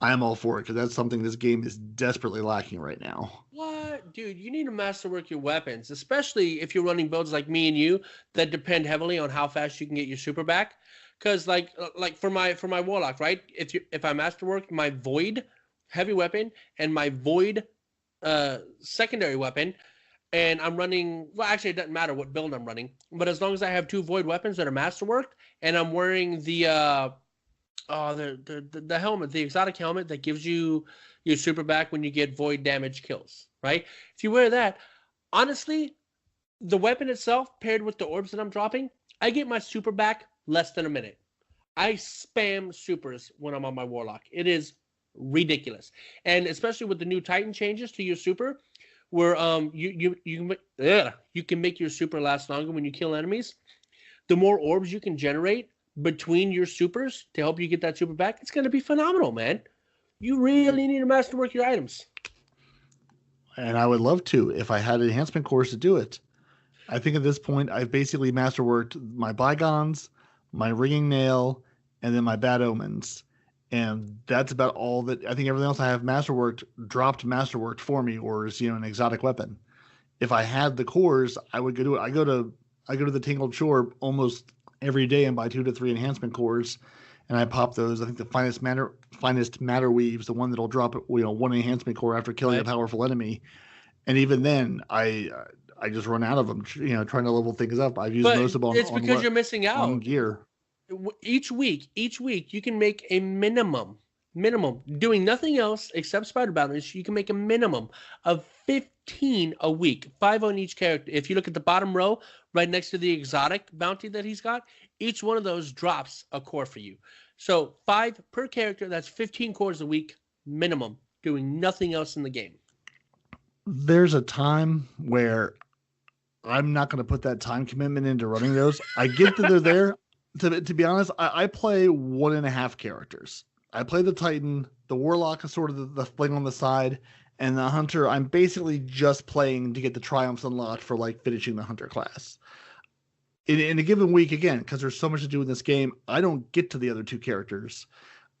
I'm all for it because that's something this game is desperately lacking right now. What? Dude, you need to masterwork your weapons, especially if you're running builds like me and you that depend heavily on how fast you can get your super back. Because like for my warlock, right? If I masterwork my void heavy weapon and my void secondary weapon, and I'm running, well, actually it doesn't matter what build I'm running, but as long as I have 2 void weapons that are masterworked and I'm wearing the helmet, the exotic helmet that gives you your super back when you get void damage kills, right? If you wear that, honestly, the weapon itself paired with the orbs that I'm dropping, I get my super back less than a minute. I spam supers when I'm on my warlock. It is ridiculous. And especially with the new Titan changes to your super, where you can make your super last longer when you kill enemies. The more orbs you can generate between your supers to help you get that super back, it's going to be phenomenal, man. You really need to masterwork your items. And I would love to if I had enhancement cores to do it. I think at this point I've basically masterworked my bygones, my ringing nail, and then my bad omens. And that's about all that. I think everything else I have dropped masterworked for me, or is an exotic weapon. If I had the cores, I would go do it. I go to the Tangled Shore almost every day and buy 2 to 3 enhancement cores, and I pop those. I think the finest matter weaves, the one that'll drop 1 enhancement core after killing a powerful enemy. And even then, I just run out of them. Trying to level things up. I've used most of them. It's because you're missing out on gear. Each week you can make a minimum doing nothing else except spider bounties. You can make a minimum of 15 a week, 5 on each character. If you look at the bottom row right next to the exotic bounty that he's got, each one of those drops a core for you. So 5 per character, that's 15 cores a week minimum, doing nothing else in the game. There's a time where I'm not going to put that time commitment into running those. I get that they're there. To be honest, I play 1.5 characters. I play the Titan, the Warlock is sort of the fling on the side, and the Hunter, I'm basically just playing to get the triumphs unlocked for like finishing the Hunter class. In a given week, again, because there's so much to do in this game, I don't get to the other 2 characters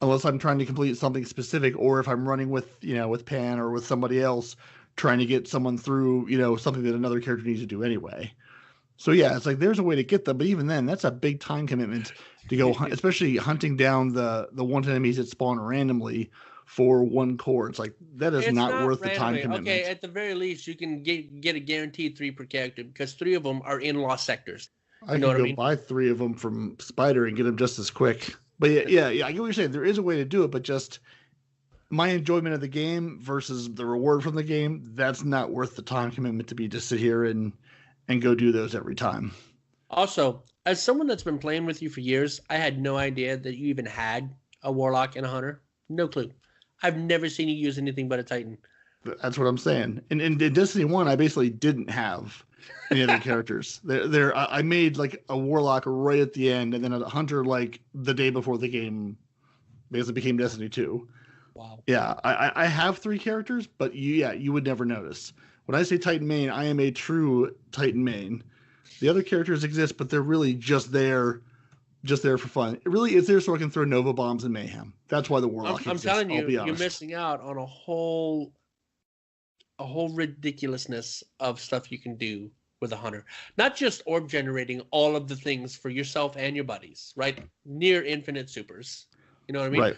unless I'm trying to complete something specific, or if I'm running with Pan or with somebody else trying to get someone through something that another character needs to do anyway. So yeah, it's like there's a way to get them, but even then, that's a big time commitment to go, especially hunting down the wanted enemies that spawn randomly for 1 core. It's like that is not worth the time commitment. Okay, at the very least, you can get a guaranteed 3 per character because 3 of them are in lost sectors. I can go buy 3 of them from Spider and get them just as quick. But yeah, I get what you're saying. There is a way to do it, but just my enjoyment of the game versus the reward from the game, that's not worth the time commitment to be to sit here and go do those every time. Also, as someone that's been playing with you for years, I had no idea that you even had a Warlock and a Hunter. No clue. I've never seen you use anything but a Titan. That's what I'm saying. And in Destiny 1, I basically didn't have any other characters. I made like a Warlock right at the end, and then a Hunter like the day before the game basically became Destiny 2. Wow. Yeah, I have 3 characters, but you would never notice. When I say Titan main, I am a true Titan main. The other characters exist, but they're really just there for fun. It really is there so I can throw Nova bombs and mayhem. That's why the Warlock exists. I'm telling you, you're missing out on a whole ridiculousness of stuff you can do with a Hunter. Not just orb generating all of the things for yourself and your buddies, right? Near infinite supers. You know what I mean? Right.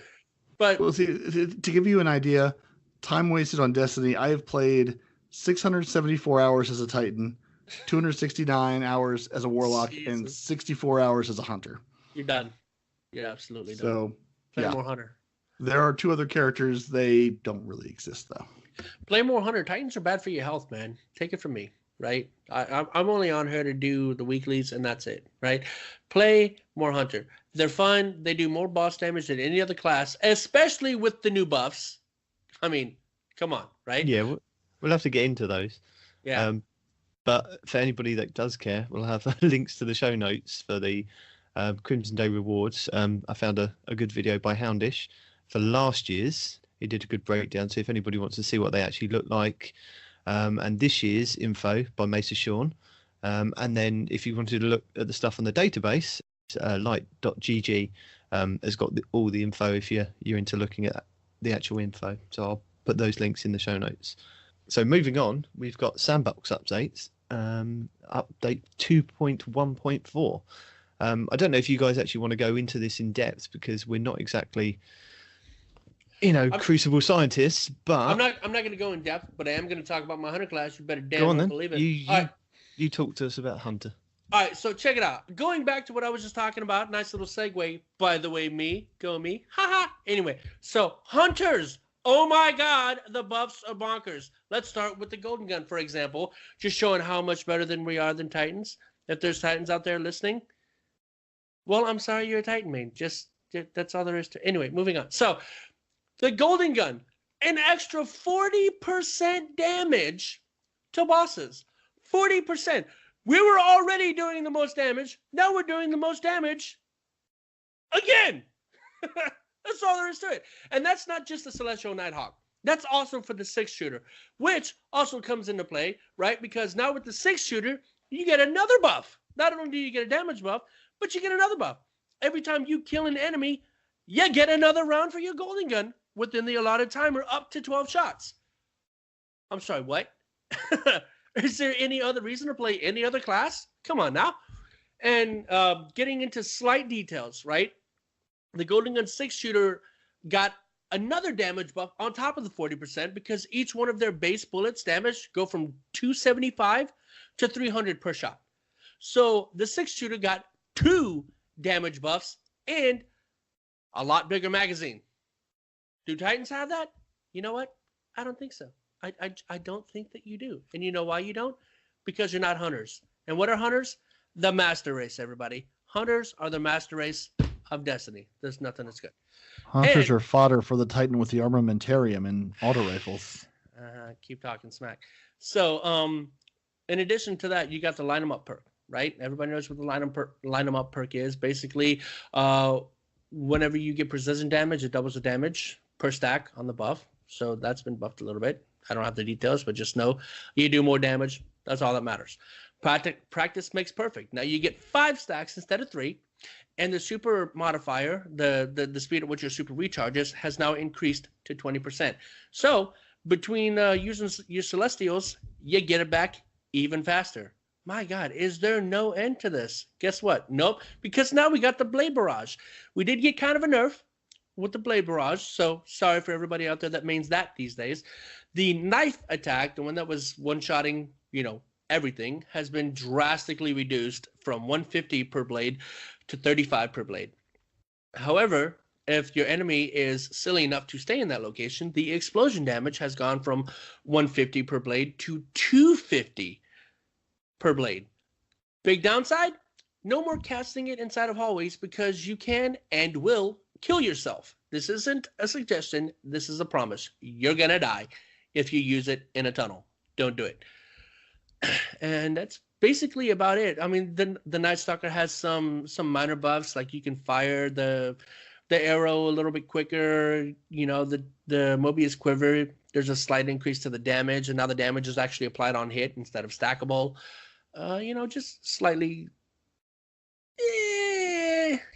But well, see, to give you an idea, time wasted on Destiny, I have played 674 hours as a Titan, 269 hours as a Warlock, and 64 hours as a Hunter. You're done. You're absolutely done. So, Play more Hunter. There are 2 other characters. They don't really exist, though. Play more Hunter. Titans are bad for your health, man. Take it from me, right? I'm only on here to do the weeklies, and that's it, right? Play more Hunter. They're fun. They do more boss damage than any other class, especially with the new buffs. I mean, come on, right? Yeah, we'll have to get into those. Yeah. But for anybody that does care, we'll have links to the show notes for the Crimson Day rewards. I found a good video by Houndish for last year's. He did a good breakdown. So if anybody wants to see what they actually look like, and this year's info by Mesa Sean. And then if you wanted to look at the stuff on the database, light.gg has got all the info if you're into looking at the actual info. So I'll put those links in the show notes. So moving on, we've got sandbox updates. Update 2.1.4. I don't know if you guys actually want to go into this in depth because we're not exactly, Crucible scientists. But I'm not going to go in depth, but I am going to talk about my Hunter class. You better go on then. Believe it. You talk to us about Hunter. All right, so check it out. Going back to what I was just talking about, nice little segue. By the way, me. Haha. Anyway, so Hunters. Oh my God, the buffs are bonkers. Let's start with the Golden Gun, for example, just showing how much better than we are than Titans. If there's Titans out there listening, well, I'm sorry you're a Titan main. Just that's all there is to it. Anyway, moving on. So the Golden Gun, an extra 40% damage to bosses. 40%. We were already doing the most damage. Now we're doing the most damage again. That's all there is to it. And that's not just the Celestial Nighthawk. That's also for the 6-shooter, which also comes into play, right? Because now with the 6-shooter, you get another buff. Not only do you get a damage buff, but you get another buff. Every time you kill an enemy, you get another round for your Golden Gun within the allotted timer up to 12 shots. I'm sorry, what? Is there any other reason to play any other class? Come on now. And getting into slight details, right? The Golden Gun 6-shooter got another damage buff on top of the 40% because each one of their base bullets damage go from 275 to 300 per shot. So the 6-shooter got 2 damage buffs and a lot bigger magazine. Do Titans have that? You know what? I don't think so. I don't think that you do. And you know why you don't? Because you're not Hunters. And what are Hunters? The master race, everybody. Hunters are the master race of Destiny. There's nothing that's good. Hunters are fodder for the Titan with the armamentarium and auto rifles. Keep talking smack. So, in addition to that, you got the line 'em up perk, right? Everybody knows what the line 'em up perk is. Basically, whenever you get precision damage, it doubles the damage per stack on the buff. So that's been buffed a little bit. I don't have the details, but just know you do more damage. That's all that matters. Practice makes perfect. Now you get 5 stacks instead of 3. And the super modifier, the speed at which your super recharges, has now increased to 20%. So between using your Celestials, you get it back even faster. My God, is there no end to this? Guess what? Nope, because now we got the Blade Barrage. We did get kind of a nerf with the Blade Barrage, so sorry for everybody out there that means that these days. The knife attack, the one that was one-shotting, everything, has been drastically reduced from 150 per blade to 35 per blade. However, if your enemy is silly enough to stay in that location, the explosion damage has gone from 150 per blade to 250 per blade. Big downside? No more casting it inside of hallways because you can and will kill yourself. This isn't a suggestion. This is a promise. You're going to die if you use it in a tunnel. Don't do it. And that's basically about it. I mean, the Night Stalker has some minor buffs, like you can fire the arrow a little bit quicker. The Mobius quiver, there's a slight increase to the damage, and now the damage is actually applied on hit instead of stackable. Just slightly.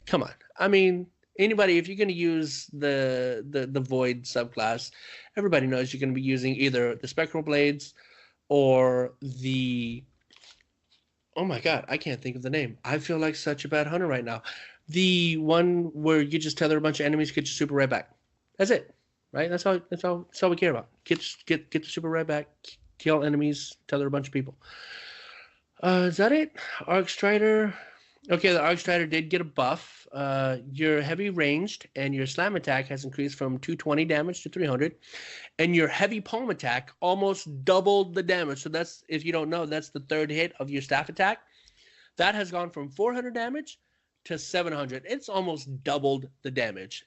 Come on. I mean, anybody, if you're going to use the Void subclass, everybody knows you're going to be using either the Spectral Blades or the... Oh my God, I can't think of the name. I feel like such a bad hunter right now. The one where you just tether a bunch of enemies, get your super right back. That's it, right? That's all we care about. Get the super right back, kill enemies, tether a bunch of people. Is that it? Arc Strider. Okay, the Arc Strider did get a buff. Your heavy ranged and your slam attack has increased from 220 damage to 300, and your heavy palm attack almost doubled the damage. So that's, if you don't know, that's the third hit of your staff attack. That has gone from 400 damage to 700. It's almost doubled the damage.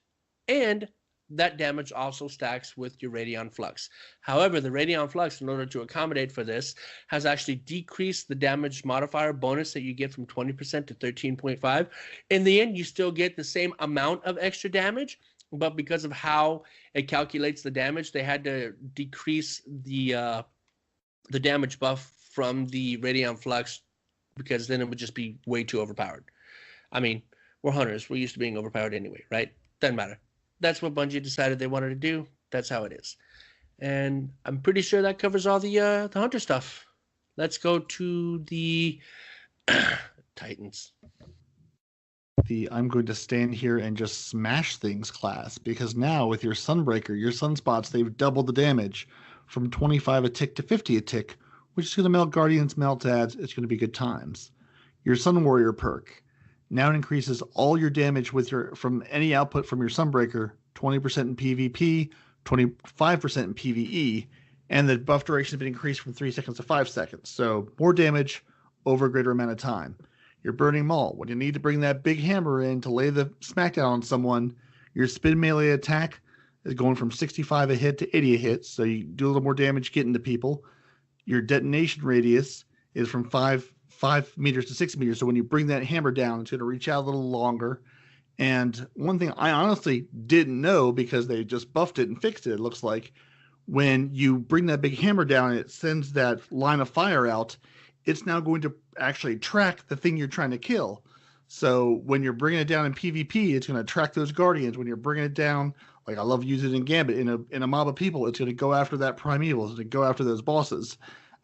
And that damage also stacks with your Radion Flux. However, the Radion Flux, in order to accommodate for this, has actually decreased the damage modifier bonus that you get from 20% to 13.5. In the end, you still get the same amount of extra damage, but because of how it calculates the damage, they had to decrease the damage buff from the Radion Flux, because then it would just be way too overpowered. I mean, we're hunters. We're used to being overpowered anyway, right? Doesn't matter. That's what Bungie decided they wanted to do. That's how it is. And I'm pretty sure that covers all the hunter stuff. Let's go to the Titans. The I'm going to stand here and just smash things class, because now with your Sunbreaker, your Sunspots, they've doubled the damage from 25 a tick to 50 a tick, which is going to melt Guardians, melt ads. It's going to be good times. Your Sun Warrior perk. Now it increases all your damage with from any output from your Sunbreaker, 20% in PvP, 25% in PvE, and the buff duration has been increased from 3 seconds to 5 seconds. So more damage over a greater amount of time. Your Burning Maul. When you need to bring that big hammer in to lay the smackdown on someone, your spin melee attack is going from 65 a hit to 80 a hit, so you do a little more damage getting to people. Your detonation radius is from 5 meters to 6 meters. So when you bring that hammer down, it's going to reach out a little longer. And one thing I honestly didn't know, because they just buffed it and fixed it, it looks like, when you bring that big hammer down and it sends that line of fire out, it's now going to actually track the thing you're trying to kill. So when you're bringing it down in PvP, it's going to track those Guardians. When you're bringing it down, like I love using it in Gambit, in a mob of people, it's going to go after that Primeval. It's going to go after those bosses.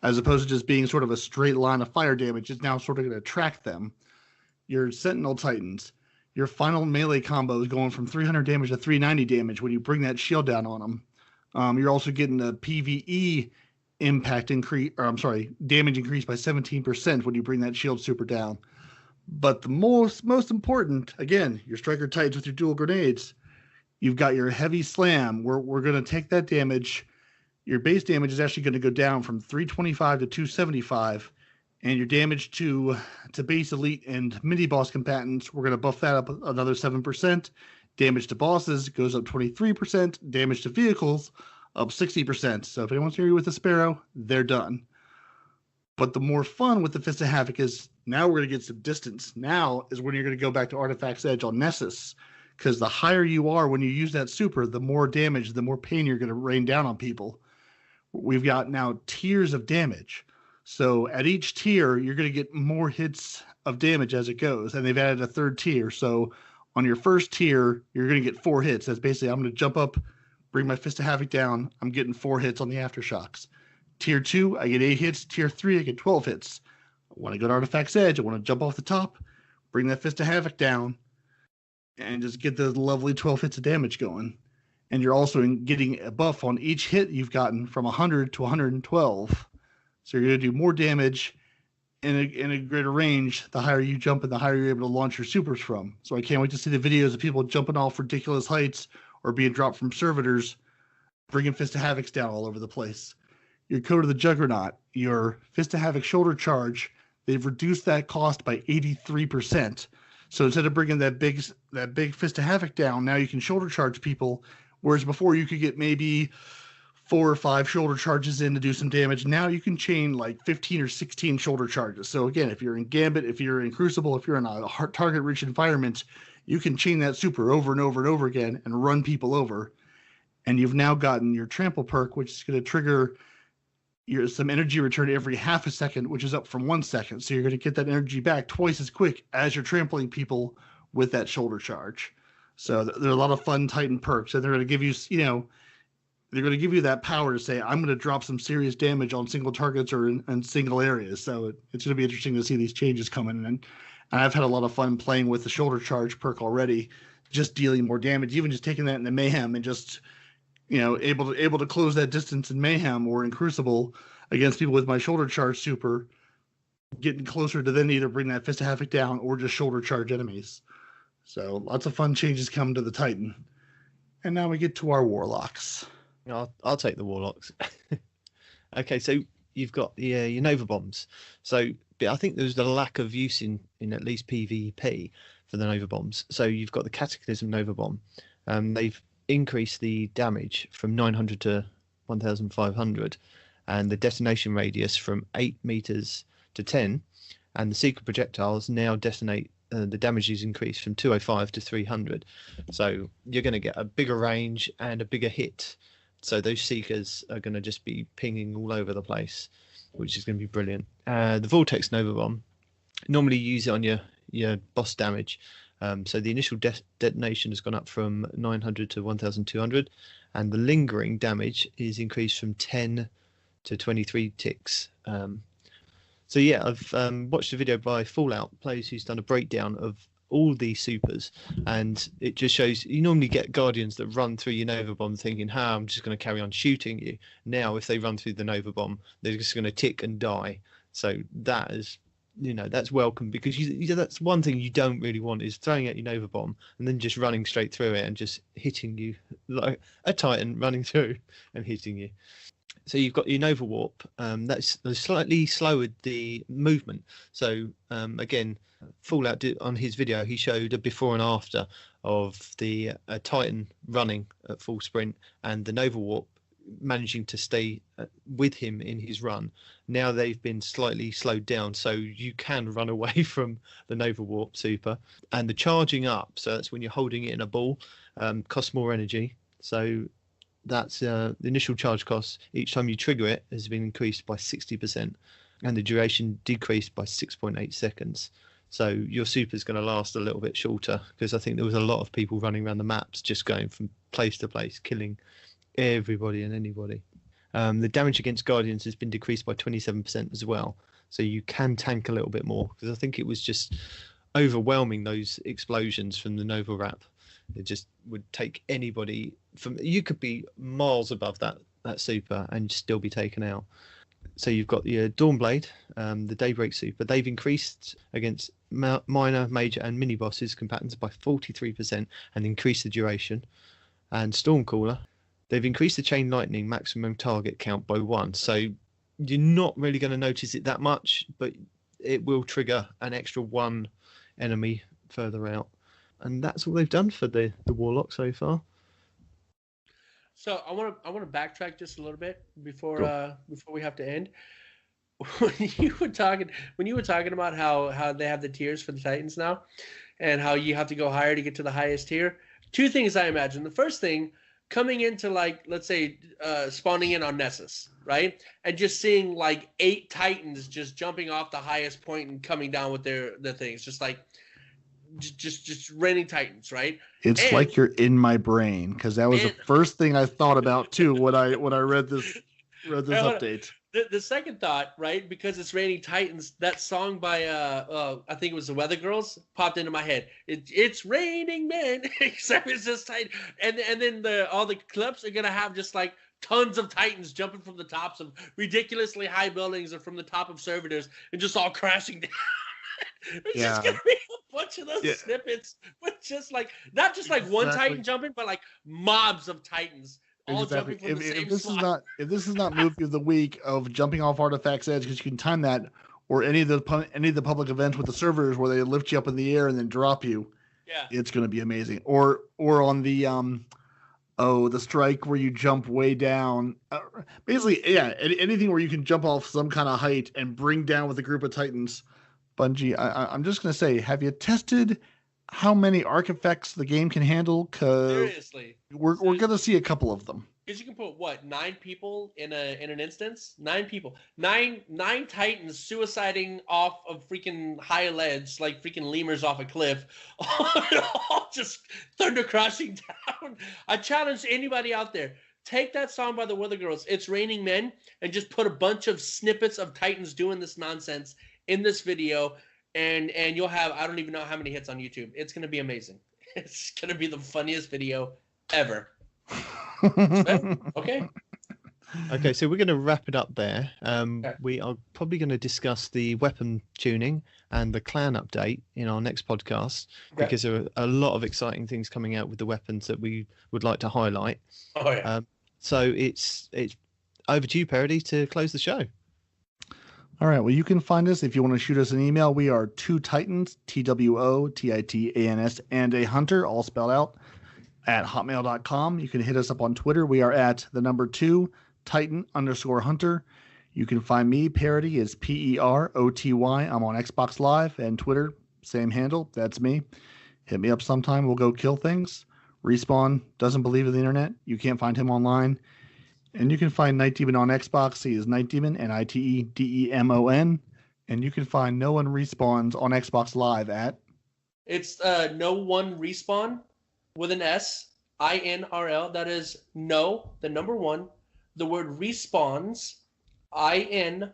As opposed to just being sort of a straight line of fire damage, it's now sort of going to track them. Your Sentinel Titans, your final melee combo is going from 300 damage to 390 damage when you bring that shield down on them. You're also getting the PvE impact increase, damage increase by 17% when you bring that shield super down. But the most important, again, your Striker Titans with your dual grenades. You've got your Heavy Slam. We're going to take that damage. Your base damage is actually going to go down from 325 to 275, and your damage to base elite and mini boss combatants, we're going to buff that up another 7%. Damage to bosses goes up 23%. Damage to vehicles up 60%. So if anyone's here with a Sparrow, they're done. But the more fun with the Fist of Havoc is now we're going to get some distance. Now is when you're going to go back to Artifact's Edge on Nessus, because the higher you are when you use that super, the more damage, the more pain you're going to rain down on people. We've got now tiers of damage. So at each tier, you're going to get more hits of damage as it goes. And they've added a third tier. So on your first tier, you're going to get 4 hits. That's basically, I'm going to jump up, bring my Fist of Havoc down. I'm getting 4 hits on the Aftershocks. Tier 2, I get 8 hits. Tier 3, I get 12 hits. When I go to Artifact's Edge, I want to jump off the top, bring that Fist of Havoc down, and just get the lovely 12 hits of damage going. And you're also getting a buff on each hit you've gotten from 100 to 112. So you're going to do more damage in a greater range the higher you jump and the higher you're able to launch your supers from. So I can't wait to see the videos of people jumping off ridiculous heights or being dropped from servitors, bringing Fist of Havocs down all over the place. Your Code of the Juggernaut, your Fist of Havoc shoulder charge, they've reduced that cost by 83%. So instead of bringing that big Fist of Havoc down, now you can shoulder charge people. Whereas before you could get maybe 4 or 5 shoulder charges in to do some damage. Now you can chain like 15 or 16 shoulder charges. So again, if you're in Gambit, if you're in Crucible, if you're in a target-rich environment, you can chain that super over and over and over again and run people over. And you've now gotten your Trample perk, which is going to trigger some energy return every half a second, which is up from 1 second. So you're going to get that energy back twice as quick as you're trampling people with that shoulder charge. So there are a lot of fun Titan perks, and they're going to give you, they're going to give you that power to say, I'm going to drop some serious damage on single targets or in single areas. So it's going to be interesting to see these changes coming. And I've had a lot of fun playing with the shoulder charge perk already, just dealing more damage, even just taking that into Mayhem and just, able to close that distance in Mayhem or in Crucible against people with my shoulder charge super. getting closer to then either bring that Fist of Havoc down or just shoulder charge enemies. So lots of fun changes come to the Titan. And now we get to our Warlocks. I'll take the Warlocks. Okay, so you've got the your Nova Bombs. So I think there's a lack of use in at least PvP for the Nova Bombs. So you've got the Cataclysm Nova Bomb. They've increased the damage from 900 to 1,500, and the detonation radius from 8 meters to 10. And the secret projectiles now detonate. The damage is increased from 205 to 300. So you're going to get a bigger range and a bigger hit. So those Seekers are going to just be pinging all over the place, which is going to be brilliant. The Vortex Nova Bomb, normally you use it on your boss damage. So the initial detonation has gone up from 900 to 1,200, and the lingering damage is increased from 10 to 23 ticks. So yeah, I've watched a video by Fallout Plays who's done a breakdown of all these supers, and it just shows you normally get Guardians that run through your Nova Bomb thinking, I'm just going to carry on shooting you. Now, if they run through the Nova Bomb, they're just going to tick and die. So that is, that's welcome, because that's one thing you don't really want, is throwing out your Nova Bomb and then just running straight through it and just hitting you like a Titan running through and hitting you. So you've got your Nova Warp. That's slightly slowed the movement. So again, Fallout did, on his video, he showed a before and after of the Titan running at full sprint and the Nova Warp managing to stay with him in his run. Now they've been slightly slowed down, so you can run away from the Nova Warp super. And the charging up, so that's when you're holding it in a ball, costs more energy. So that's the initial charge cost each time you trigger it has been increased by 60%, and the duration decreased by 6.8 seconds. So your super is going to last a little bit shorter, because I think there was a lot of people running around the maps just going from place to place, killing everybody and anybody. The damage against Guardians has been decreased by 27% as well. So you can tank a little bit more, because I think it was just overwhelming, those explosions from the Nova Wrap. It just would take anybody from, you could be miles above that super and still be taken out. So you've got the Dawnblade, the Daybreak super. They've increased against minor, major, and mini bosses combatants by 43% and increased the duration. And Stormcaller, they've increased the Chain Lightning maximum target count by 1. So you're not really going to notice it that much, but it will trigger an extra 1 enemy further out. And that's all they've done for the Warlock so far. So I want to backtrack just a little bit before we have to end. When you were talking about how they have the tiers for the Titans now, and how you have to go higher to get to the highest tier. 2 things I imagine. The first thing, coming into, like, let's say spawning in on Nessus, right, and just seeing like 8 Titans just jumping off the highest point and coming down with their things, just like. Just raining Titans, right? It's like you're in my brain, because that was the first thing I thought about too when I read this update. The second thought, right? Because it's raining Titans, that song by I think it was the Weather Girls popped into my head. It's raining men, except it's just Titan, and then all the clips are gonna have just like tons of Titans jumping from the tops of ridiculously high buildings or from the top of servitors and just all crashing down. It's just gonna be a bunch of those snippets, but just like not just like one Titan jumping, but like mobs of Titans all jumping from the same spot. If this is not movie of the week of jumping off Artifact's edge, because you can time that, or any of the public events with the servers where they lift you up in the air and then drop you, it's going to be amazing. Or on the the strike where you jump way down, basically anything where you can jump off some kind of height and bring down with a group of Titans. Bungie, I'm just going to say, have you tested how many artifacts the game can handle? Because seriously, we're going to see a couple of them. Because you can put 9 people in an instance, 9 people, nine Titans suiciding off of freaking high ledge like freaking lemurs off a cliff, all just thunder crashing down. I challenge anybody out there. Take that song by the Weather Girls, It's Raining Men, and just put a bunch of snippets of Titans doing this nonsense in this video, and you'll have, I don't even know how many hits on YouTube. It's going to be amazing. It's going to be the funniest video ever. Okay. Okay, so we're going to wrap it up there. Okay. We are probably going to discuss the weapon tuning and the clan update in our next podcast Okay. because there are a lot of exciting things coming out with the weapons that we would like to highlight. Oh yeah. So it's over to you, Parody, to close the show. All right. Well, you can find us if you want to shoot us an email. We are Two Titans, TWOTITANS, and a Hunter, all spelled out, at hotmail.com. You can hit us up on Twitter. We are at the number 2 Titan_Hunter. You can find me, Parody, is PEROTY. I'm on Xbox Live and Twitter, same handle. That's me. Hit me up sometime. We'll go kill things. Respawn doesn't believe in the internet. You can't find him online. And you can find Night Demon on Xbox. He is Night Demon, NITEDEMON. And you can find No One Respawns on Xbox Live at... It's No One Respawn with an S, INRL. That is no, the number 1, the word respawns, INRL.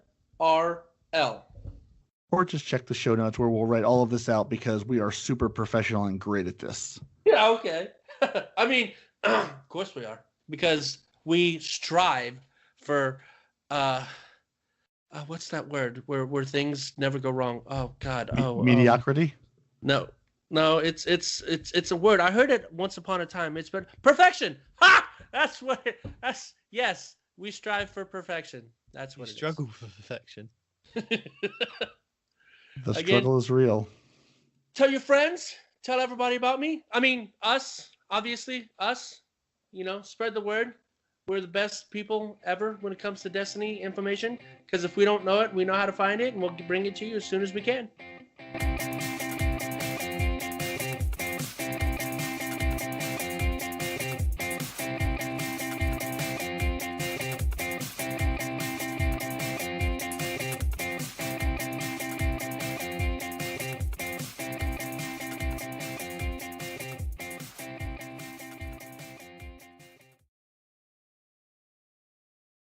Or just check the show notes where we'll write all of this out because we are super professional and great at this. Yeah, okay. I mean, of course we are. Because we strive for, what's that word? Where things never go wrong. Oh, God. Mediocrity? No, it's a word. I heard it once upon a time. It's been perfection. Ha! Yes. We strive for perfection. That's what it is. Struggle for perfection. The struggle is real. Tell your friends. Tell everybody about me. I mean, us. Obviously, us. Spread the word. We're the best people ever when it comes to Destiny information. Because if we don't know it, we know how to find it, and we'll bring it to you as soon as we can.